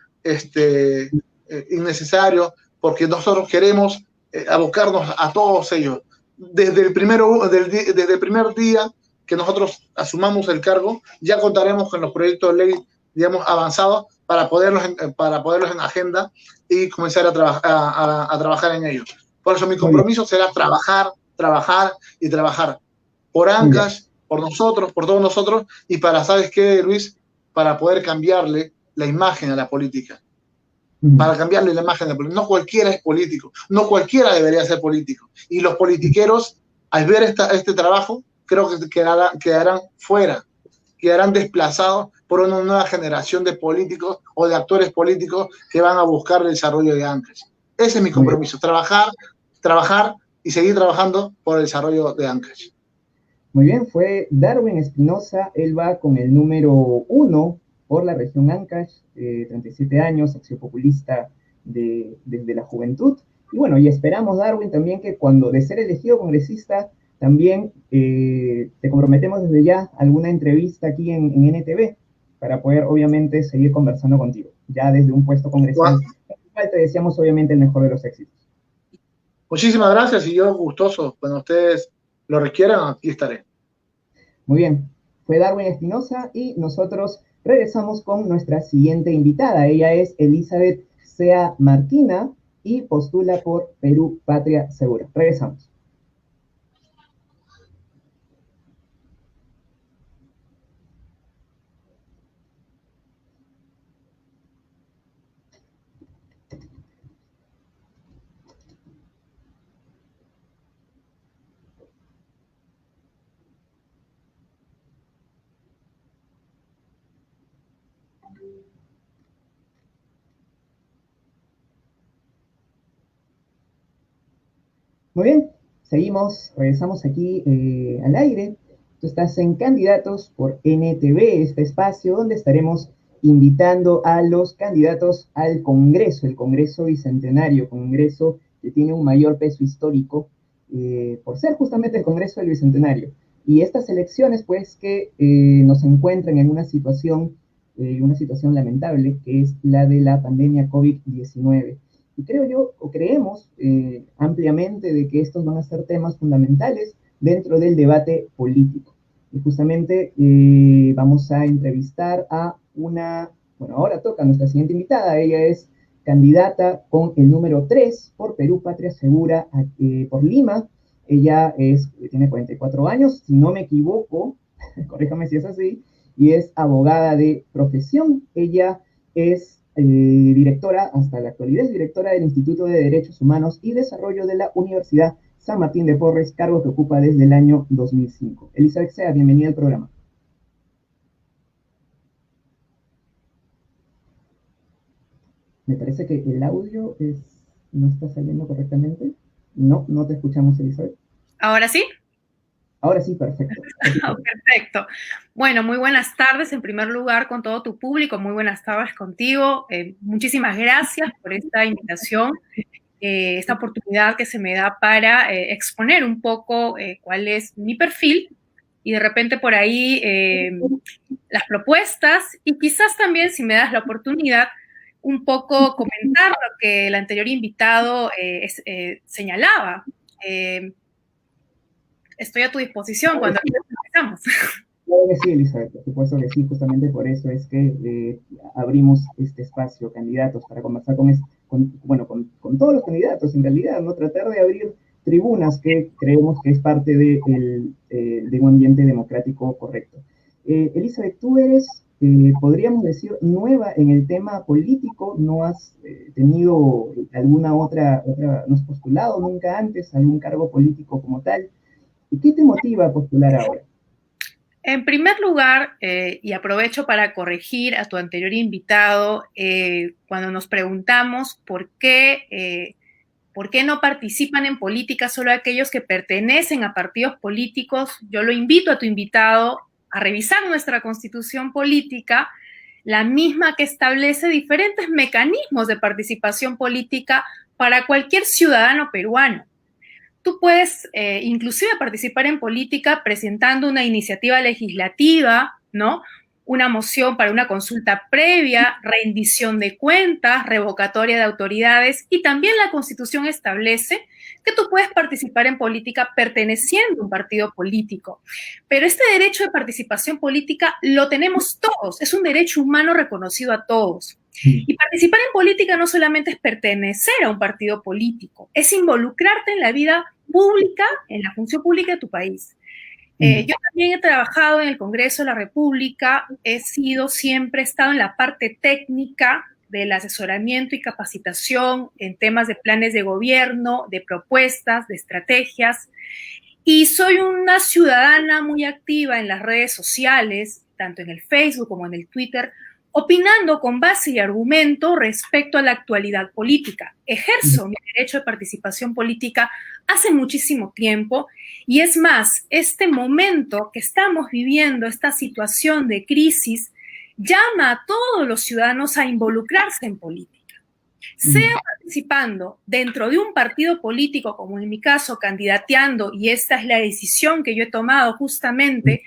innecesario, porque nosotros queremos abocarnos a todos ellos. Desde el primer día que nosotros asumamos el cargo, ya contaremos con los proyectos de ley, digamos, avanzados para poderlos en agenda y comenzar a trabajar en ellos. Por eso mi compromiso será trabajar y trabajar por Ancash, por nosotros, por todos nosotros, y ¿sabes qué, Luis? Para poder cambiarle la imagen a la política. Para cambiarle la imagen a la política. No cualquiera es político, no cualquiera debería ser político. Y los politiqueros, al ver este trabajo, creo que quedarán fuera, quedarán desplazados por una nueva generación de políticos o de actores políticos que van a buscar el desarrollo de Ancash. Ese es mi compromiso, trabajar y seguir trabajando por el desarrollo de Ancash. Muy bien, fue Darwin Espinosa, él va con el número 1 por la región Ancash, 37 años, acción populista desde la juventud. Y bueno, y esperamos, Darwin, también que cuando de ser elegido congresista, también te comprometemos desde ya alguna entrevista aquí en NTV para poder, obviamente, seguir conversando contigo, ya desde un puesto congresal. Te deseamos, obviamente, el mejor de los éxitos. Muchísimas gracias, y yo gustoso. Cuando ustedes lo requieran, aquí estaré. Muy bien, fue Darwin Espinosa y nosotros regresamos con nuestra siguiente invitada. Ella es Elizabeth Sea Marquina y postula por Perú Patria Segura. Regresamos. Muy bien, regresamos aquí al aire. Tú estás en Candidatos por NTV, este espacio donde estaremos invitando a los candidatos al Congreso, el Congreso Bicentenario, Congreso que tiene un mayor peso histórico por ser justamente el Congreso del Bicentenario. Y estas elecciones, pues, que nos encuentran en una situación lamentable, que es la de la pandemia COVID-19. Y creo yo, o creemos ampliamente, de que estos van a ser temas fundamentales dentro del debate político. Y justamente vamos a entrevistar a ahora toca nuestra siguiente invitada. Ella es candidata con el número 3 por Perú Patria Segura por Lima. Ella tiene 44 años, si no me equivoco, corríjame si es así, y es abogada de profesión. Ella es directora, hasta la actualidad es directora del Instituto de Derechos Humanos y Desarrollo de la Universidad San Martín de Porres, cargo que ocupa desde el año 2005. Elizabeth Sea, bienvenida al programa. Me parece que el audio no está saliendo correctamente. No, no te escuchamos, Elizabeth. ¿Ahora sí? Ahora sí, perfecto. Perfecto. Bueno, muy buenas tardes en primer lugar con todo tu público, muy buenas tardes contigo. Muchísimas gracias por esta invitación, esta oportunidad que se me da para exponer un poco cuál es mi perfil y de repente por ahí las propuestas y quizás también, si me das la oportunidad, un poco comentar lo que el anterior invitado señalaba. Estoy a tu disposición cuando empezamos. Claro que sí, Elizabeth, por supuesto que sí, justamente por eso es que abrimos este espacio, candidatos, para conversar con todos los candidatos, en realidad, ¿no? Tratar de abrir tribunas que creemos que es parte de un ambiente democrático correcto. Elizabeth, tú eres, podríamos decir, nueva en el tema político, no has tenido alguna otra, no has postulado nunca antes algún cargo político como tal. ¿Y qué te motiva a postular ahora? En primer lugar, y aprovecho para corregir a tu anterior invitado, cuando nos preguntamos por qué no participan en política solo aquellos que pertenecen a partidos políticos, yo lo invito a tu invitado a revisar nuestra constitución política, la misma que establece diferentes mecanismos de participación política para cualquier ciudadano peruano. Tú puedes inclusive participar en política presentando una iniciativa legislativa, ¿no? Una moción para una consulta previa, rendición de cuentas, revocatoria de autoridades, y también la Constitución establece que tú puedes participar en política perteneciendo a un partido político. Pero este derecho de participación política lo tenemos todos, es un derecho humano reconocido a todos. Y participar en política no solamente es pertenecer a un partido político, es involucrarte en la vida pública, en la función pública de tu país. Yo también he trabajado en el Congreso de la República, he estado en la parte técnica del asesoramiento y capacitación en temas de planes de gobierno, de propuestas, de estrategias, y soy una ciudadana muy activa en las redes sociales, tanto en el Facebook como en el Twitter, opinando con base y argumento respecto a la actualidad política. Ejerzo mi derecho de participación política hace muchísimo tiempo y es más, este momento que estamos viviendo, esta situación de crisis, llama a todos los ciudadanos a involucrarse en política, sea participando dentro de un partido político, como en mi caso, candidateando, y esta es la decisión que yo he tomado justamente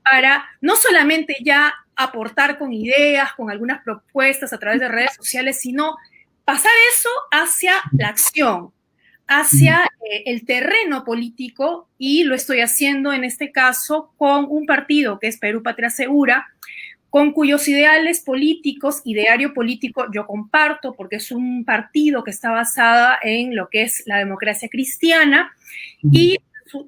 para no solamente ya aportar con ideas, con algunas propuestas a través de redes sociales, sino pasar eso hacia la acción, hacia el terreno político, y lo estoy haciendo en este caso con un partido que es Perú Patria Segura, con cuyos ideales políticos, ideario político yo comparto, porque es un partido que está basado en lo que es la democracia cristiana y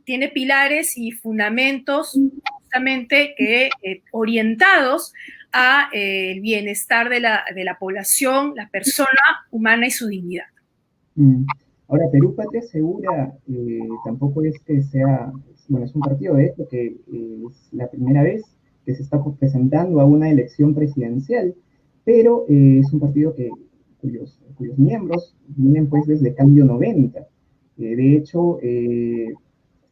tiene pilares y fundamentos justamente que orientados a el bienestar de la población, la persona humana y su dignidad. Ahora, Perú Patria Segura tampoco es que sea, bueno, es un partido de esto que es la primera vez que se está presentando a una elección presidencial, pero es un partido cuyos miembros vienen pues desde Cambio 90. De hecho,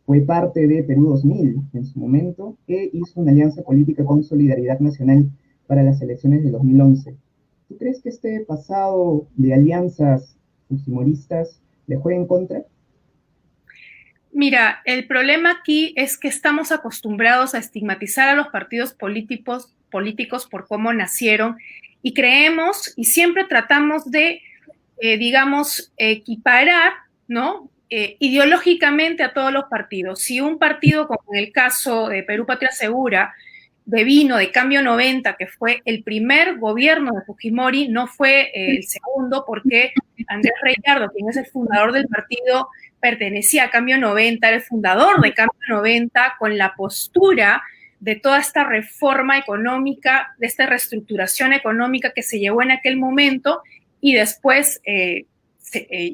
fue parte de Perú 2000 en su momento, e hizo una alianza política con Solidaridad Nacional para las elecciones de 2011. ¿Tú crees que este pasado de alianzas fujimoristas le juega en contra? Mira, el problema aquí es que estamos acostumbrados a estigmatizar a los partidos políticos por cómo nacieron y creemos y siempre tratamos de, digamos, equiparar, ¿no? Ideológicamente a todos los partidos. Si un partido, como en el caso de Perú Patria Segura, devino de Cambio 90, que fue el primer gobierno de Fujimori, no fue el segundo, porque Andrés Reynardo, quien es el fundador del partido, pertenecía a Cambio 90, era el fundador de Cambio 90, con la postura de toda esta reforma económica, de esta reestructuración económica que se llevó en aquel momento y después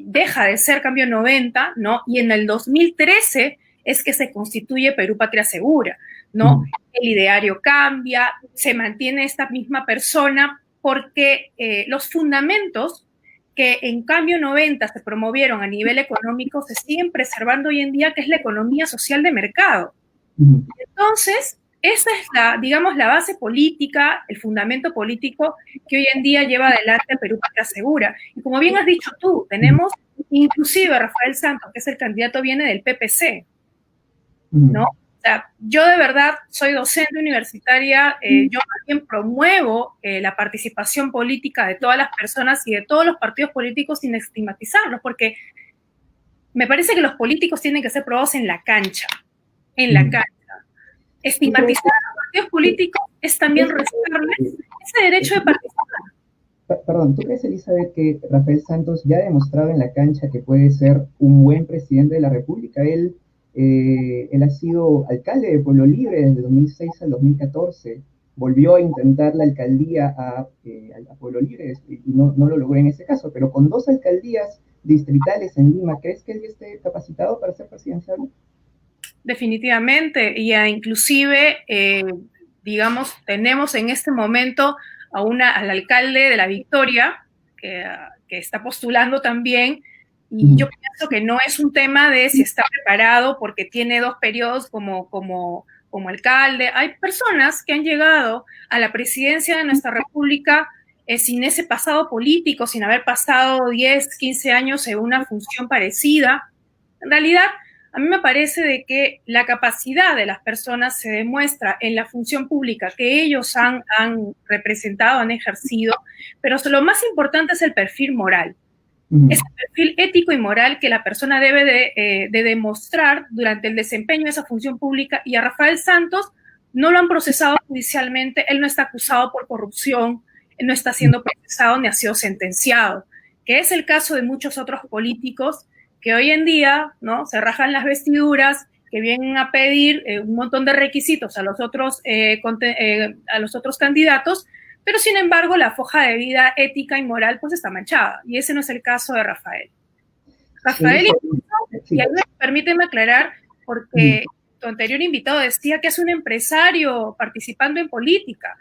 deja de ser Cambio 90, ¿no? Y en el 2013 es que se constituye Perú Patria Segura, ¿no? El ideario cambia, se mantiene esta misma persona porque los fundamentos que en Cambio 90 se promovieron a nivel económico se siguen preservando hoy en día, que es la economía social de mercado. Entonces, esa es digamos, la base política, el fundamento político que hoy en día lleva adelante el Perú Patria Segura. Y como bien has dicho tú, tenemos inclusive a Rafael Santos, que es el candidato, viene del PPC, ¿no? O sea, yo de verdad soy docente universitaria, yo también promuevo la participación política de todas las personas y de todos los partidos políticos sin estigmatizarlos, porque me parece que los políticos tienen que ser probados en la cancha, Estigmatizar a los partidos políticos es también restarles ese derecho de participar. Perdón, ¿tú crees, Elizabeth, que Rafael Santos ya ha demostrado en la cancha que puede ser un buen presidente de la República? Él ha sido alcalde de Pueblo Libre desde 2006 al 2014, volvió a intentar la alcaldía a Pueblo Libre y no lo logró en ese caso, pero con 2 alcaldías distritales en Lima, ¿crees que él esté capacitado para ser presidenciable? Definitivamente, y inclusive, digamos, tenemos en este momento al alcalde de La Victoria, que está postulando también, y yo pienso que no es un tema de si está preparado porque tiene 2 periodos como alcalde. Hay personas que han llegado a la presidencia de nuestra república sin ese pasado político, sin haber pasado 10, 15 años en una función parecida. En realidad, a mí me parece de que la capacidad de las personas se demuestra en la función pública que ellos han representado, han ejercido, pero lo más importante es el perfil moral. Es el perfil ético y moral que la persona debe de demostrar durante el desempeño de esa función pública, y a Rafael Santos no lo han procesado judicialmente, él no está acusado por corrupción, él no está siendo procesado ni ha sido sentenciado, que es el caso de muchos otros políticos que hoy en día, ¿no?, se rajan las vestiduras, que vienen a pedir un montón de requisitos a los otros candidatos, pero sin embargo la foja de vida ética y moral pues está manchada, y ese no es el caso de Rafael. Rafael, y permíteme aclarar, porque tu anterior invitado decía que es un empresario participando en política.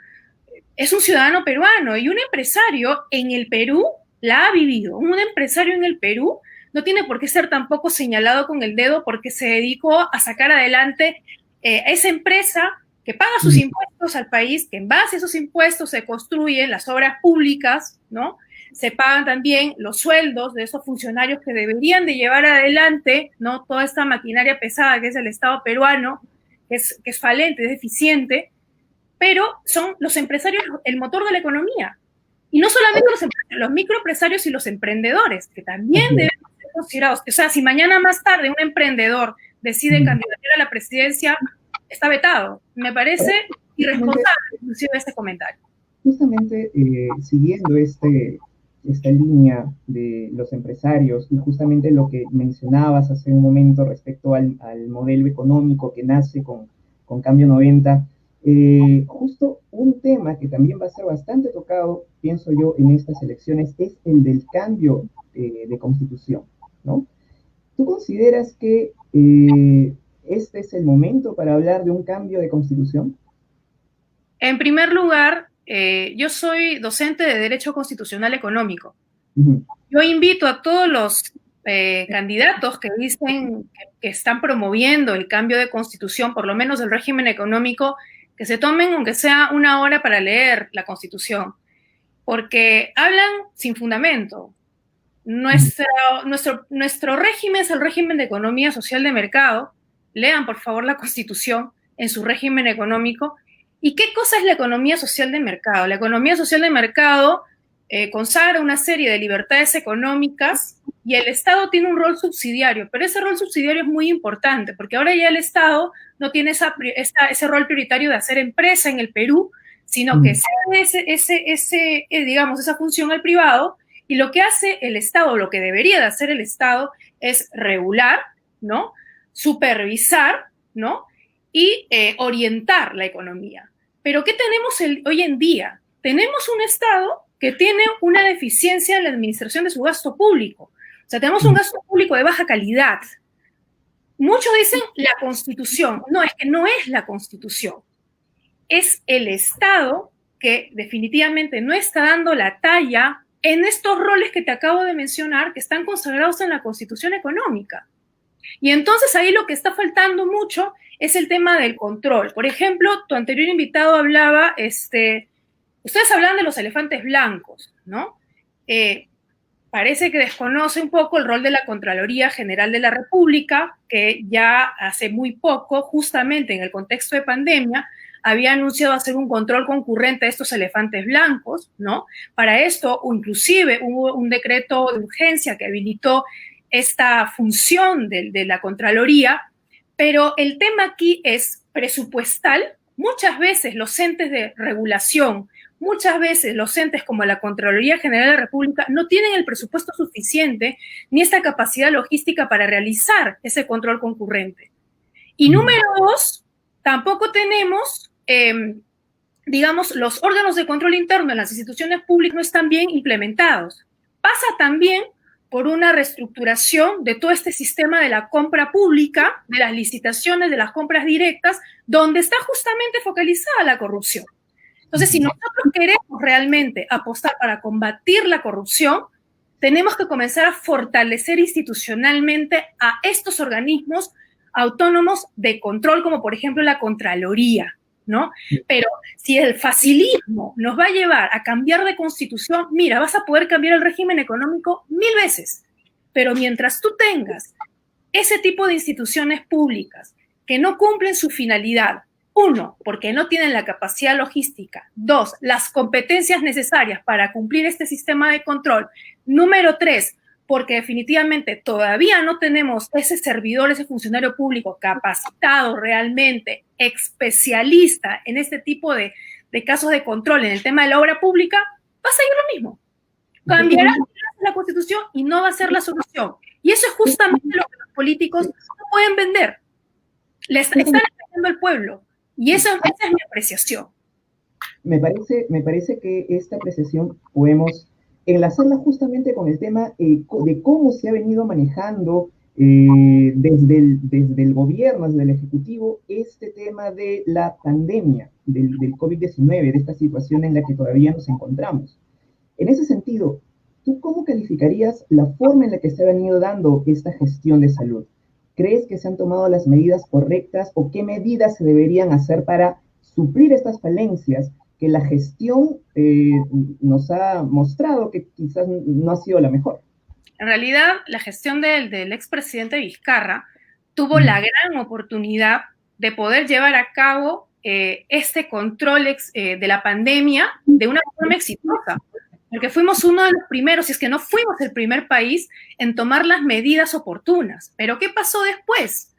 Es un ciudadano peruano, y un empresario en el Perú la ha vivido. Un empresario en el Perú no tiene por qué ser tampoco señalado con el dedo porque se dedicó a sacar adelante esa empresa que paga sus impuestos al país, que en base a esos impuestos se construyen las obras públicas, ¿no? Se pagan también los sueldos de esos funcionarios que deberían de llevar adelante, ¿no?, toda esta maquinaria pesada que es el Estado peruano, que es falente, es deficiente, pero son los empresarios el motor de la economía. Y no solamente los microempresarios y los emprendedores, que también deben ser considerados. O sea, si mañana más tarde un emprendedor decide candidatear a la presidencia, está vetado. Me parece irresponsable inclusive este comentario. Justamente siguiendo esta línea de los empresarios y justamente lo que mencionabas hace un momento respecto al modelo económico que nace con Cambio 90, justo un tema que también va a ser bastante tocado, pienso yo, en estas elecciones es el del cambio de constitución, ¿no? ¿Tú consideras que este es el momento para hablar de un cambio de constitución? En primer lugar, yo soy docente de Derecho Constitucional Económico. Yo invito a todos los candidatos que dicen que están promoviendo el cambio de constitución, por lo menos del régimen económico, que se tomen aunque sea 1 hora para leer la Constitución, porque hablan sin fundamento. Nuestro régimen es el régimen de economía social de mercado. Lean, por favor, la Constitución en su régimen económico. ¿Y qué cosa es la economía social de mercado? La economía social de mercado consagra una serie de libertades económicas y el Estado tiene un rol subsidiario, pero ese rol subsidiario es muy importante porque ahora ya el Estado no tiene ese rol prioritario de hacer empresa en el Perú, sino que cede digamos, esa función al privado, y lo que hace el Estado, lo que debería de hacer el Estado es regular, ¿no?, supervisar, ¿no?, y orientar la economía. Pero ¿qué tenemos hoy en día? Tenemos un Estado que tiene una deficiencia en la administración de su gasto público. O sea, tenemos un gasto público de baja calidad. Muchos dicen la Constitución. No, es que no es la Constitución. Es el Estado que definitivamente no está dando la talla en estos roles que te acabo de mencionar, que están consagrados en la Constitución económica. Y entonces ahí lo que está faltando mucho es el tema del control. Por ejemplo, tu anterior invitado hablaba, ustedes hablan de los elefantes blancos, ¿no? Parece que desconoce un poco el rol de la Contraloría General de la República, que ya hace muy poco, justamente en el contexto de pandemia, había anunciado hacer un control concurrente de estos elefantes blancos, ¿no? Para esto, inclusive, hubo un decreto de urgencia que habilitó esta función de la Contraloría, pero el tema aquí es presupuestal. Muchas veces los entes de regulación, muchas veces los entes como la Contraloría General de la República no tienen el presupuesto suficiente ni esta capacidad logística para realizar ese control concurrente. Y número dos, tampoco tenemos, digamos, los órganos de control interno en las instituciones públicas no están bien implementados. Pasa también por una reestructuración de todo este sistema de la compra pública, de las licitaciones, de las compras directas, donde está justamente focalizada la corrupción. Entonces, si nosotros queremos realmente apostar para combatir la corrupción, tenemos que comenzar a fortalecer institucionalmente a estos organismos autónomos de control, como por ejemplo la Contraloría, ¿no? Pero si el facilismo nos va a llevar a cambiar de constitución, mira, vas a poder cambiar el régimen económico 1000 veces, pero mientras tú tengas ese tipo de instituciones públicas que no cumplen su finalidad, uno, porque no tienen la capacidad logística, dos, las competencias necesarias para cumplir este sistema de control, número tres, porque definitivamente todavía no tenemos ese servidor, ese funcionario público capacitado realmente, especialista en este tipo de casos de control en el tema de la obra pública, va a seguir lo mismo. Cambiará la Constitución y no va a ser la solución. Y eso es justamente lo que los políticos no pueden vender. Le están engañando al pueblo. Y esa es mi apreciación. Me parece que esta apreciación podemos enlazarla justamente con el tema de cómo se ha venido manejando desde el gobierno, desde el Ejecutivo, este tema de la pandemia, del COVID-19, de esta situación en la que todavía nos encontramos. En ese sentido, ¿tú cómo calificarías la forma en la que se ha venido dando esta gestión de salud? ¿Crees que se han tomado las medidas correctas o qué medidas se deberían hacer para suplir estas falencias que la gestión nos ha mostrado que quizás no ha sido la mejor? En realidad, la gestión del expresidente Vizcarra tuvo la gran oportunidad de poder llevar a cabo este control de la pandemia de una forma exitosa, porque fuimos uno de los primeros, si es que no fuimos el primer país, en tomar las medidas oportunas. Pero ¿qué pasó después?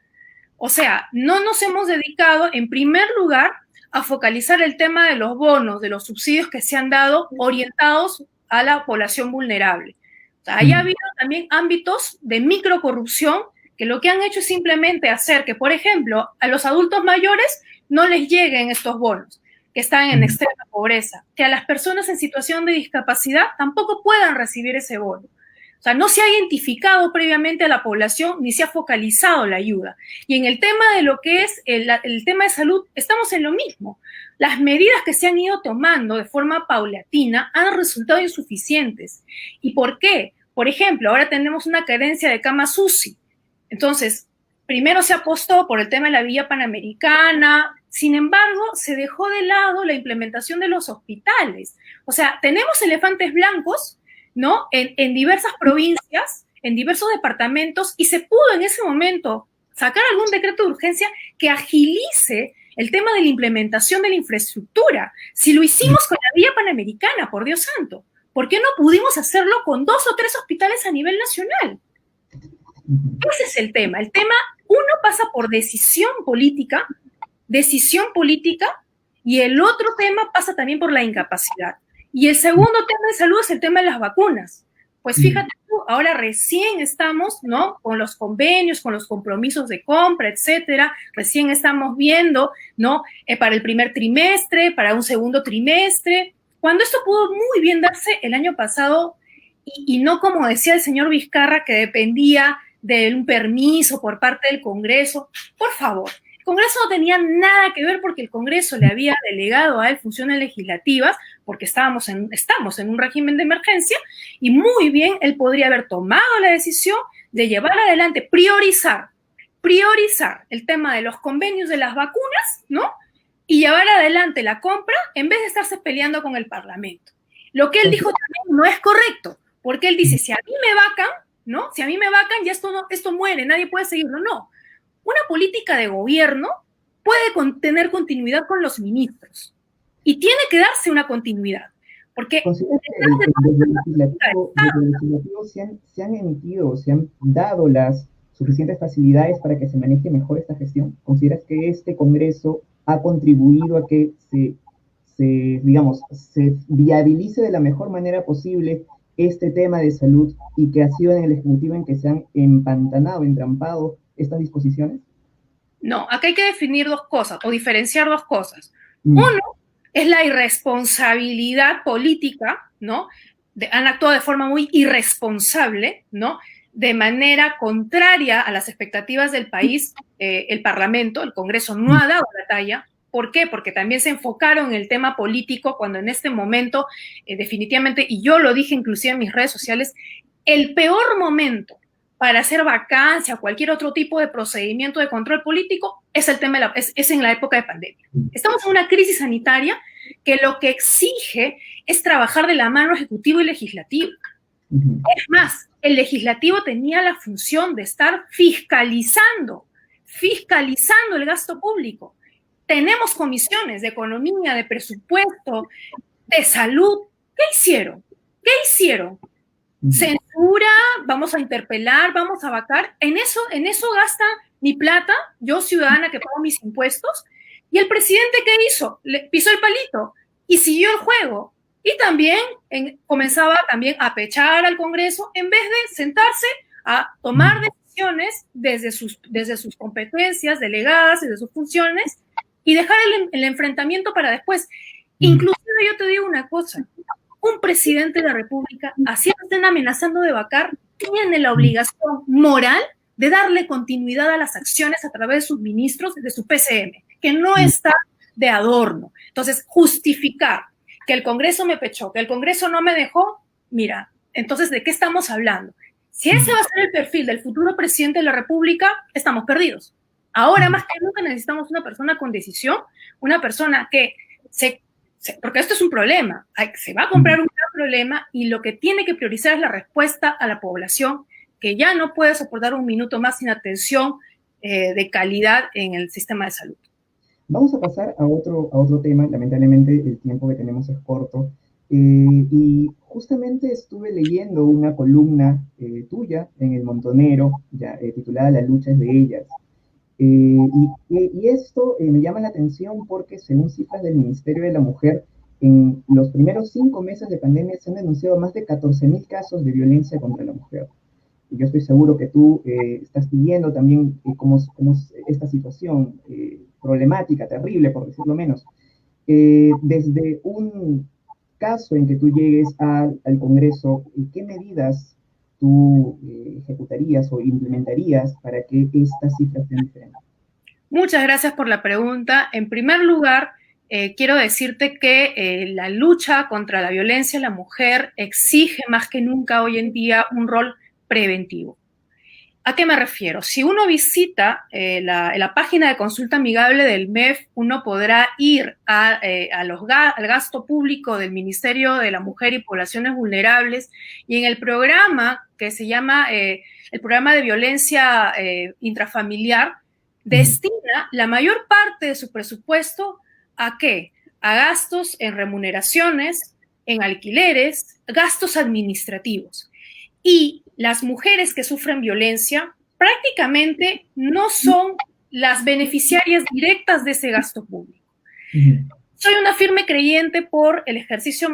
O sea, no nos hemos dedicado, en primer lugar, a focalizar el tema de los bonos, de los subsidios que se han dado orientados a la población vulnerable. O sea, ahí ha habido también ámbitos de microcorrupción que lo que han hecho es simplemente hacer que, por ejemplo, a los adultos mayores no les lleguen estos bonos, que están en extrema pobreza, que a las personas en situación de discapacidad tampoco puedan recibir ese bono. O sea, no se ha identificado previamente a la población ni se ha focalizado la ayuda. Y en el tema de lo que es el tema de salud, estamos en lo mismo. Las medidas que se han ido tomando de forma paulatina han resultado insuficientes. ¿Y por qué? Por ejemplo, ahora tenemos una carencia de camas UCI. Entonces, primero se apostó por el tema de la Villa Panamericana, sin embargo, se dejó de lado la implementación de los hospitales. O sea, tenemos elefantes blancos, ¿no? En diversas provincias, en diversos departamentos, y se pudo en ese momento sacar algún decreto de urgencia que agilice el tema de la implementación de la infraestructura. Si lo hicimos con la Vía Panamericana, por Dios santo, ¿por qué no pudimos hacerlo con 2 o 3 hospitales a nivel nacional? Ese es el tema. El tema, uno pasa por decisión política, y el otro tema pasa también por la incapacidad. Y el segundo tema de salud es el tema de las vacunas. Pues fíjate tú, ahora recién estamos, ¿no? Con los convenios, con los compromisos de compra, etcétera, recién estamos viendo, ¿no? Para el primer trimestre, para un segundo trimestre, cuando esto pudo muy bien darse el año pasado y no como decía el señor Vizcarra, que dependía de un permiso por parte del Congreso. Por favor, el Congreso no tenía nada que ver porque el Congreso le había delegado a él funciones legislativas, porque estamos en un régimen de emergencia, y muy bien él podría haber tomado la decisión de llevar adelante, priorizar el tema de los convenios de las vacunas, ¿no? Y llevar adelante la compra en vez de estarse peleando con el Parlamento. Lo que él dijo también no es correcto, porque él dice, si a mí me vacan, ¿no? Si a mí me vacan, ya esto muere, nadie puede seguirlo. No. Una política de gobierno puede tener continuidad con los ministros y tiene que darse una continuidad. Porque desde el legislativo se han emitido, se han dado las suficientes facilidades para que se maneje mejor esta gestión. ¿Consideras que este Congreso ha contribuido a que se viabilice de la mejor manera posible este tema de salud y que ha sido en el Ejecutivo en que se han empantanado, entrampado estas disposiciones? No, acá hay que definir dos cosas o diferenciar dos cosas. Uno es la irresponsabilidad política, ¿no? Han actuado de forma muy irresponsable, ¿no? De manera contraria a las expectativas del país. El Parlamento, el Congreso no ha dado la talla. ¿Por qué? Porque también se enfocaron en el tema político cuando en este momento, definitivamente, y yo lo dije inclusive en mis redes sociales, el peor momento para hacer vacancia o cualquier otro tipo de procedimiento de control político es el tema es en la época de pandemia. Estamos en una crisis sanitaria que lo que exige es trabajar de la mano ejecutivo y legislativo. Es más, el legislativo tenía la función de estar fiscalizando el gasto público. Tenemos comisiones de economía, de presupuesto, de salud. ¿Qué hicieron? Censura, vamos a interpelar, vamos a vacar. En eso gasta mi plata, yo ciudadana que pago mis impuestos, y el presidente, ¿qué hizo? Le pisó el palito y siguió el juego. Y también comenzaba también a pechar al Congreso en vez de sentarse a tomar decisiones desde sus competencias delegadas, desde sus funciones, y dejar el enfrentamiento para después. Inclusive yo te digo una cosa, un presidente de la República, así estén amenazando de vacar, tiene la obligación moral de darle continuidad a las acciones a través de sus ministros, de su PCM, que no está de adorno. Entonces, justificar que el Congreso me pechó, que el Congreso no me dejó, mira, entonces, ¿de qué estamos hablando? Si ese va a ser el perfil del futuro presidente de la República, estamos perdidos. Ahora más que nunca necesitamos una persona con decisión, una persona que porque esto es un problema, se va a comprar un gran problema y lo que tiene que priorizar es la respuesta a la población que ya no puede soportar un minuto más sin atención de calidad en el sistema de salud. Vamos a pasar a otro tema, lamentablemente el tiempo que tenemos es corto, y justamente estuve leyendo una columna tuya en El Montonero, titulada La lucha es de ellas. Y esto me llama la atención porque según cifras del Ministerio de la Mujer, en los primeros 5 meses de pandemia se han denunciado más de 14.000 casos de violencia contra la mujer. Y yo estoy seguro que tú estás pidiendo también cómo es esta situación problemática, terrible, por decirlo menos. Desde un caso en que tú llegues al Congreso, ¿qué medidas tú ejecutarías o implementarías para que estas cifras sean diferentes? Muchas gracias por la pregunta. En primer lugar, quiero decirte que la lucha contra la violencia a la mujer exige más que nunca hoy en día un rol preventivo. ¿A qué me refiero? Si uno visita la página de consulta amigable del MEF, uno podrá ir al gasto público del Ministerio de la Mujer y Poblaciones Vulnerables, y en el programa que se llama el programa de violencia intrafamiliar, destina la mayor parte de su presupuesto ¿a qué? A gastos en remuneraciones, en alquileres, gastos administrativos. Y las mujeres que sufren violencia prácticamente no son las beneficiarias directas de ese gasto público. Soy una firme creyente por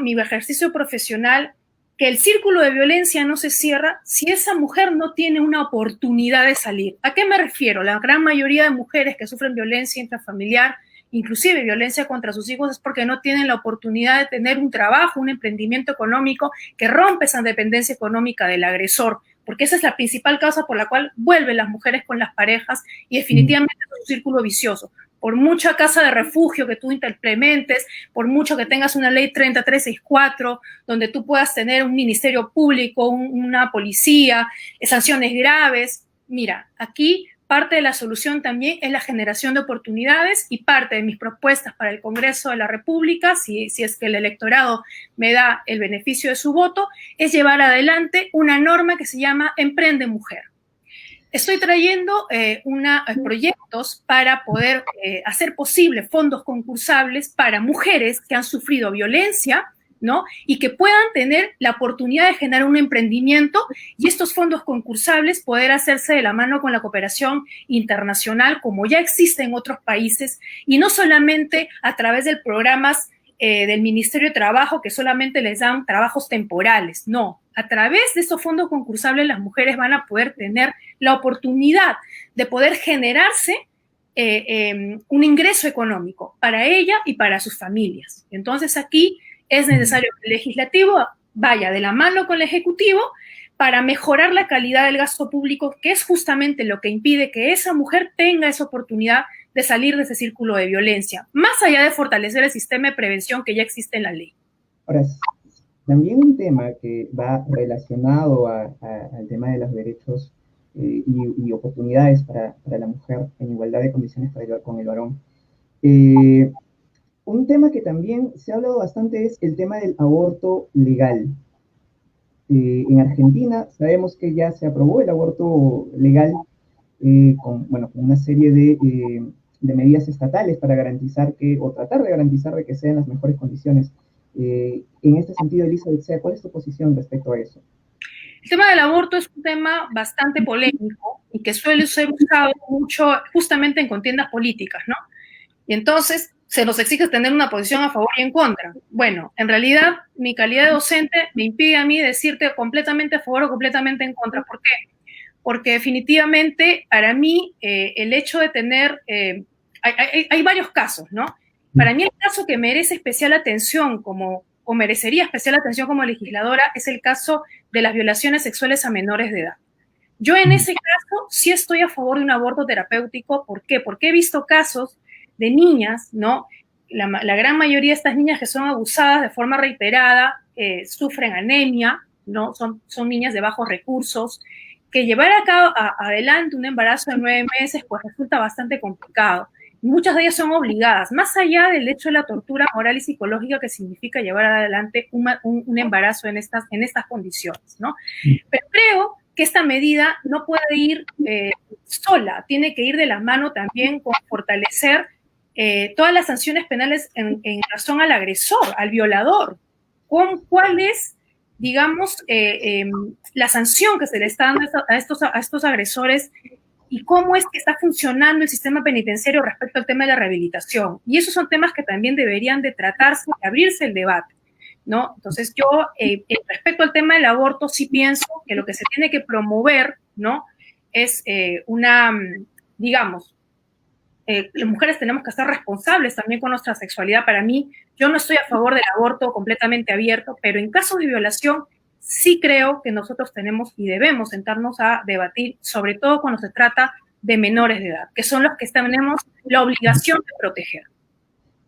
mi ejercicio profesional que el círculo de violencia no se cierra si esa mujer no tiene una oportunidad de salir. ¿A qué me refiero? La gran mayoría de mujeres que sufren violencia intrafamiliar, inclusive violencia contra sus hijos, es porque no tienen la oportunidad de tener un trabajo, un emprendimiento económico que rompe esa dependencia económica del agresor, porque esa es la principal causa por la cual vuelven las mujeres con las parejas y definitivamente es un círculo vicioso. Por mucha casa de refugio que tú implementes, por mucho que tengas una ley 3364, donde tú puedas tener un ministerio público, una policía, sanciones graves. Mira, aquí parte de la solución también es la generación de oportunidades y parte de mis propuestas para el Congreso de la República, si es que el electorado me da el beneficio de su voto, es llevar adelante una norma que se llama Emprende Mujer. Estoy trayendo proyectos para poder hacer posible fondos concursables para mujeres que han sufrido violencia, ¿no? Y que puedan tener la oportunidad de generar un emprendimiento y estos fondos concursables poder hacerse de la mano con la cooperación internacional, como ya existe en otros países, y no solamente a través de programas del Ministerio de Trabajo que solamente les dan trabajos temporales, no. A través de estos fondos concursables las mujeres van a poder tener la oportunidad de poder generarse un ingreso económico para ella y para sus familias. Entonces aquí es necesario que el legislativo vaya de la mano con el ejecutivo para mejorar la calidad del gasto público, que es justamente lo que impide que esa mujer tenga esa oportunidad de salir de ese círculo de violencia, más allá de fortalecer el sistema de prevención que ya existe en la ley. Ahora, también un tema que va relacionado al tema de los derechos y oportunidades para la mujer en igualdad de condiciones con el varón. Un tema que también se ha hablado bastante es el tema del aborto legal. En Argentina sabemos que ya se aprobó el aborto legal con una serie de medidas estatales para garantizar o tratar de garantizar de que sean las mejores condiciones. En este sentido, Elizabeth Sea, ¿cuál es tu posición respecto a eso? El tema del aborto es un tema bastante polémico y que suele ser usado mucho justamente en contiendas políticas, ¿no? Y entonces se nos exige tener una posición a favor y en contra. Bueno, en realidad mi calidad de docente me impide a mí decirte completamente a favor o completamente en contra. ¿Por qué? Porque definitivamente para mí el hecho de tener, hay varios casos, ¿no? Para mí el caso que merece especial atención o merecería especial atención como legisladora es el caso de las violaciones sexuales a menores de edad. Yo en ese caso sí estoy a favor de un aborto terapéutico. ¿Por qué? Porque he visto casos de niñas, ¿no? La gran mayoría de estas niñas que son abusadas de forma reiterada sufren anemia, ¿no? Son niñas de bajos recursos, que llevar a cabo adelante un embarazo de 9 meses pues resulta bastante complicado. Muchas de ellas son obligadas, más allá del hecho de la tortura moral y psicológica que significa llevar adelante un embarazo en estas condiciones, ¿no? Pero creo que esta medida no puede ir sola, tiene que ir de la mano también con fortalecer todas las sanciones penales en razón al agresor, al violador. ¿Cuál es, digamos, la sanción que se le está dando a estos agresores y cómo es que está funcionando el sistema penitenciario respecto al tema de la rehabilitación? Y esos son temas que también deberían de tratarse y abrirse el debate, ¿no? Entonces yo, respecto al tema del aborto, sí pienso que lo que se tiene que promover, ¿no? Es digamos, las mujeres tenemos que ser responsables también con nuestra sexualidad. Para mí, yo no estoy a favor del aborto completamente abierto, pero en casos de violación sí creo que nosotros tenemos y debemos sentarnos a debatir, sobre todo cuando se trata de menores de edad, que son los que tenemos la obligación de proteger.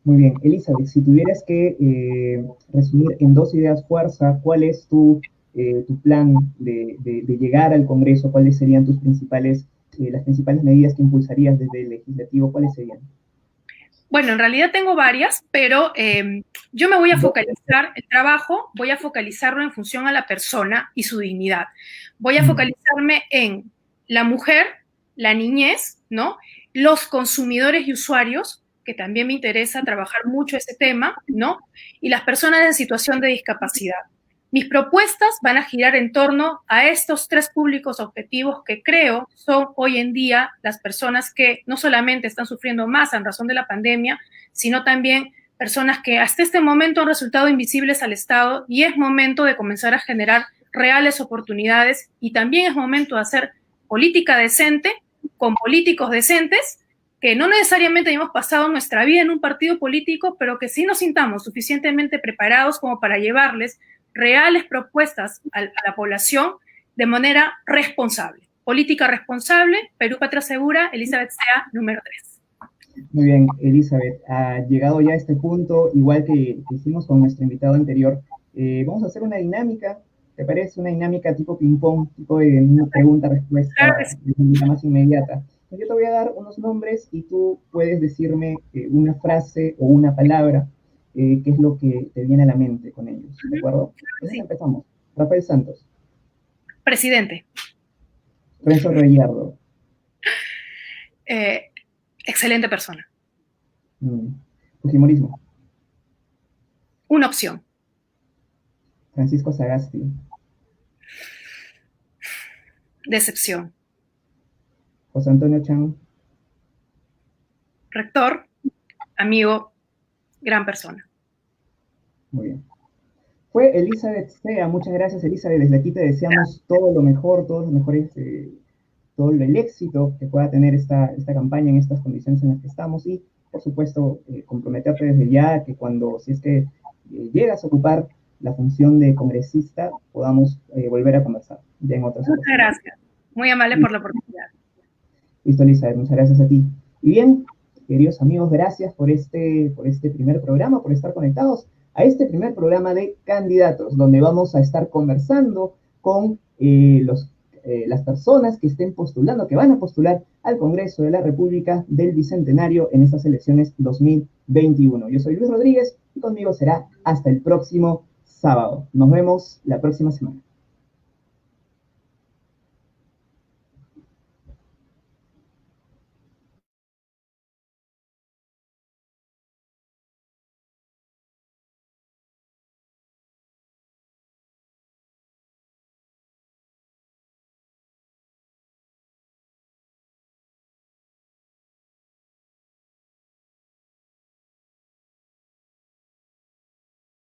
Muy bien, Elizabeth, si tuvieras que resumir en 2 ideas fuerza, ¿cuál es tu plan de llegar al Congreso? ¿Cuáles serían tus las principales medidas que impulsarías desde el legislativo? ¿Cuáles serían? Bueno, en realidad tengo varias, pero yo me voy a focalizar, el trabajo, voy a focalizarlo en función a la persona y su dignidad. Voy a focalizarme en la mujer, la niñez, ¿no? Los consumidores y usuarios, que también me interesa trabajar mucho ese tema, ¿no? Y las personas en situación de discapacidad. Mis propuestas van a girar en torno a estos 3 públicos objetivos que creo son hoy en día las personas que no solamente están sufriendo más en razón de la pandemia, sino también personas que hasta este momento han resultado invisibles al Estado, y es momento de comenzar a generar reales oportunidades, y también es momento de hacer política decente con políticos decentes que no necesariamente hayamos pasado nuestra vida en un partido político, pero que sí nos sintamos suficientemente preparados como para llevarles reales propuestas a la población de manera responsable. Política responsable, Perú Patria Segura, Elizabeth Sea, número 3. Muy bien, Elizabeth, ha llegado ya a este punto, igual que hicimos con nuestro invitado anterior, vamos a hacer una dinámica, ¿te parece? Una dinámica tipo ping-pong, tipo de una pregunta-respuesta, Claro que sí. más inmediata. Yo te voy a dar unos nombres y tú puedes decirme una frase o una palabra, qué es lo que te viene a la mente con ellos, ¿de acuerdo? Entonces Sí. empezamos. Rafael Santos. Presidente. Renzo Reyardo. Excelente persona. Fujimorismo. Una opción. Francisco Sagasti. Decepción. José Antonio Chan. Rector, amigo, gran persona. Muy bien. Fue Elizabeth Sea. Muchas gracias, Elizabeth. Desde aquí te deseamos todo lo mejor, todos los mejores, todo el éxito que pueda tener esta campaña en estas condiciones en las que estamos, y, por supuesto, comprometerte desde ya que cuando, si es que llegas a ocupar la función de congresista, podamos volver a conversar ya en otras Muchas gracias. Muy amable por la oportunidad. Listo, Elizabeth, muchas gracias a ti. Y bien, queridos amigos, gracias por este primer programa, por estar conectados a este primer programa de candidatos, donde vamos a estar conversando con las personas que estén postulando, que van a postular al Congreso de la República del Bicentenario en estas elecciones 2021. Yo soy Luis Rodríguez y conmigo será hasta el próximo sábado. Nos vemos la próxima semana.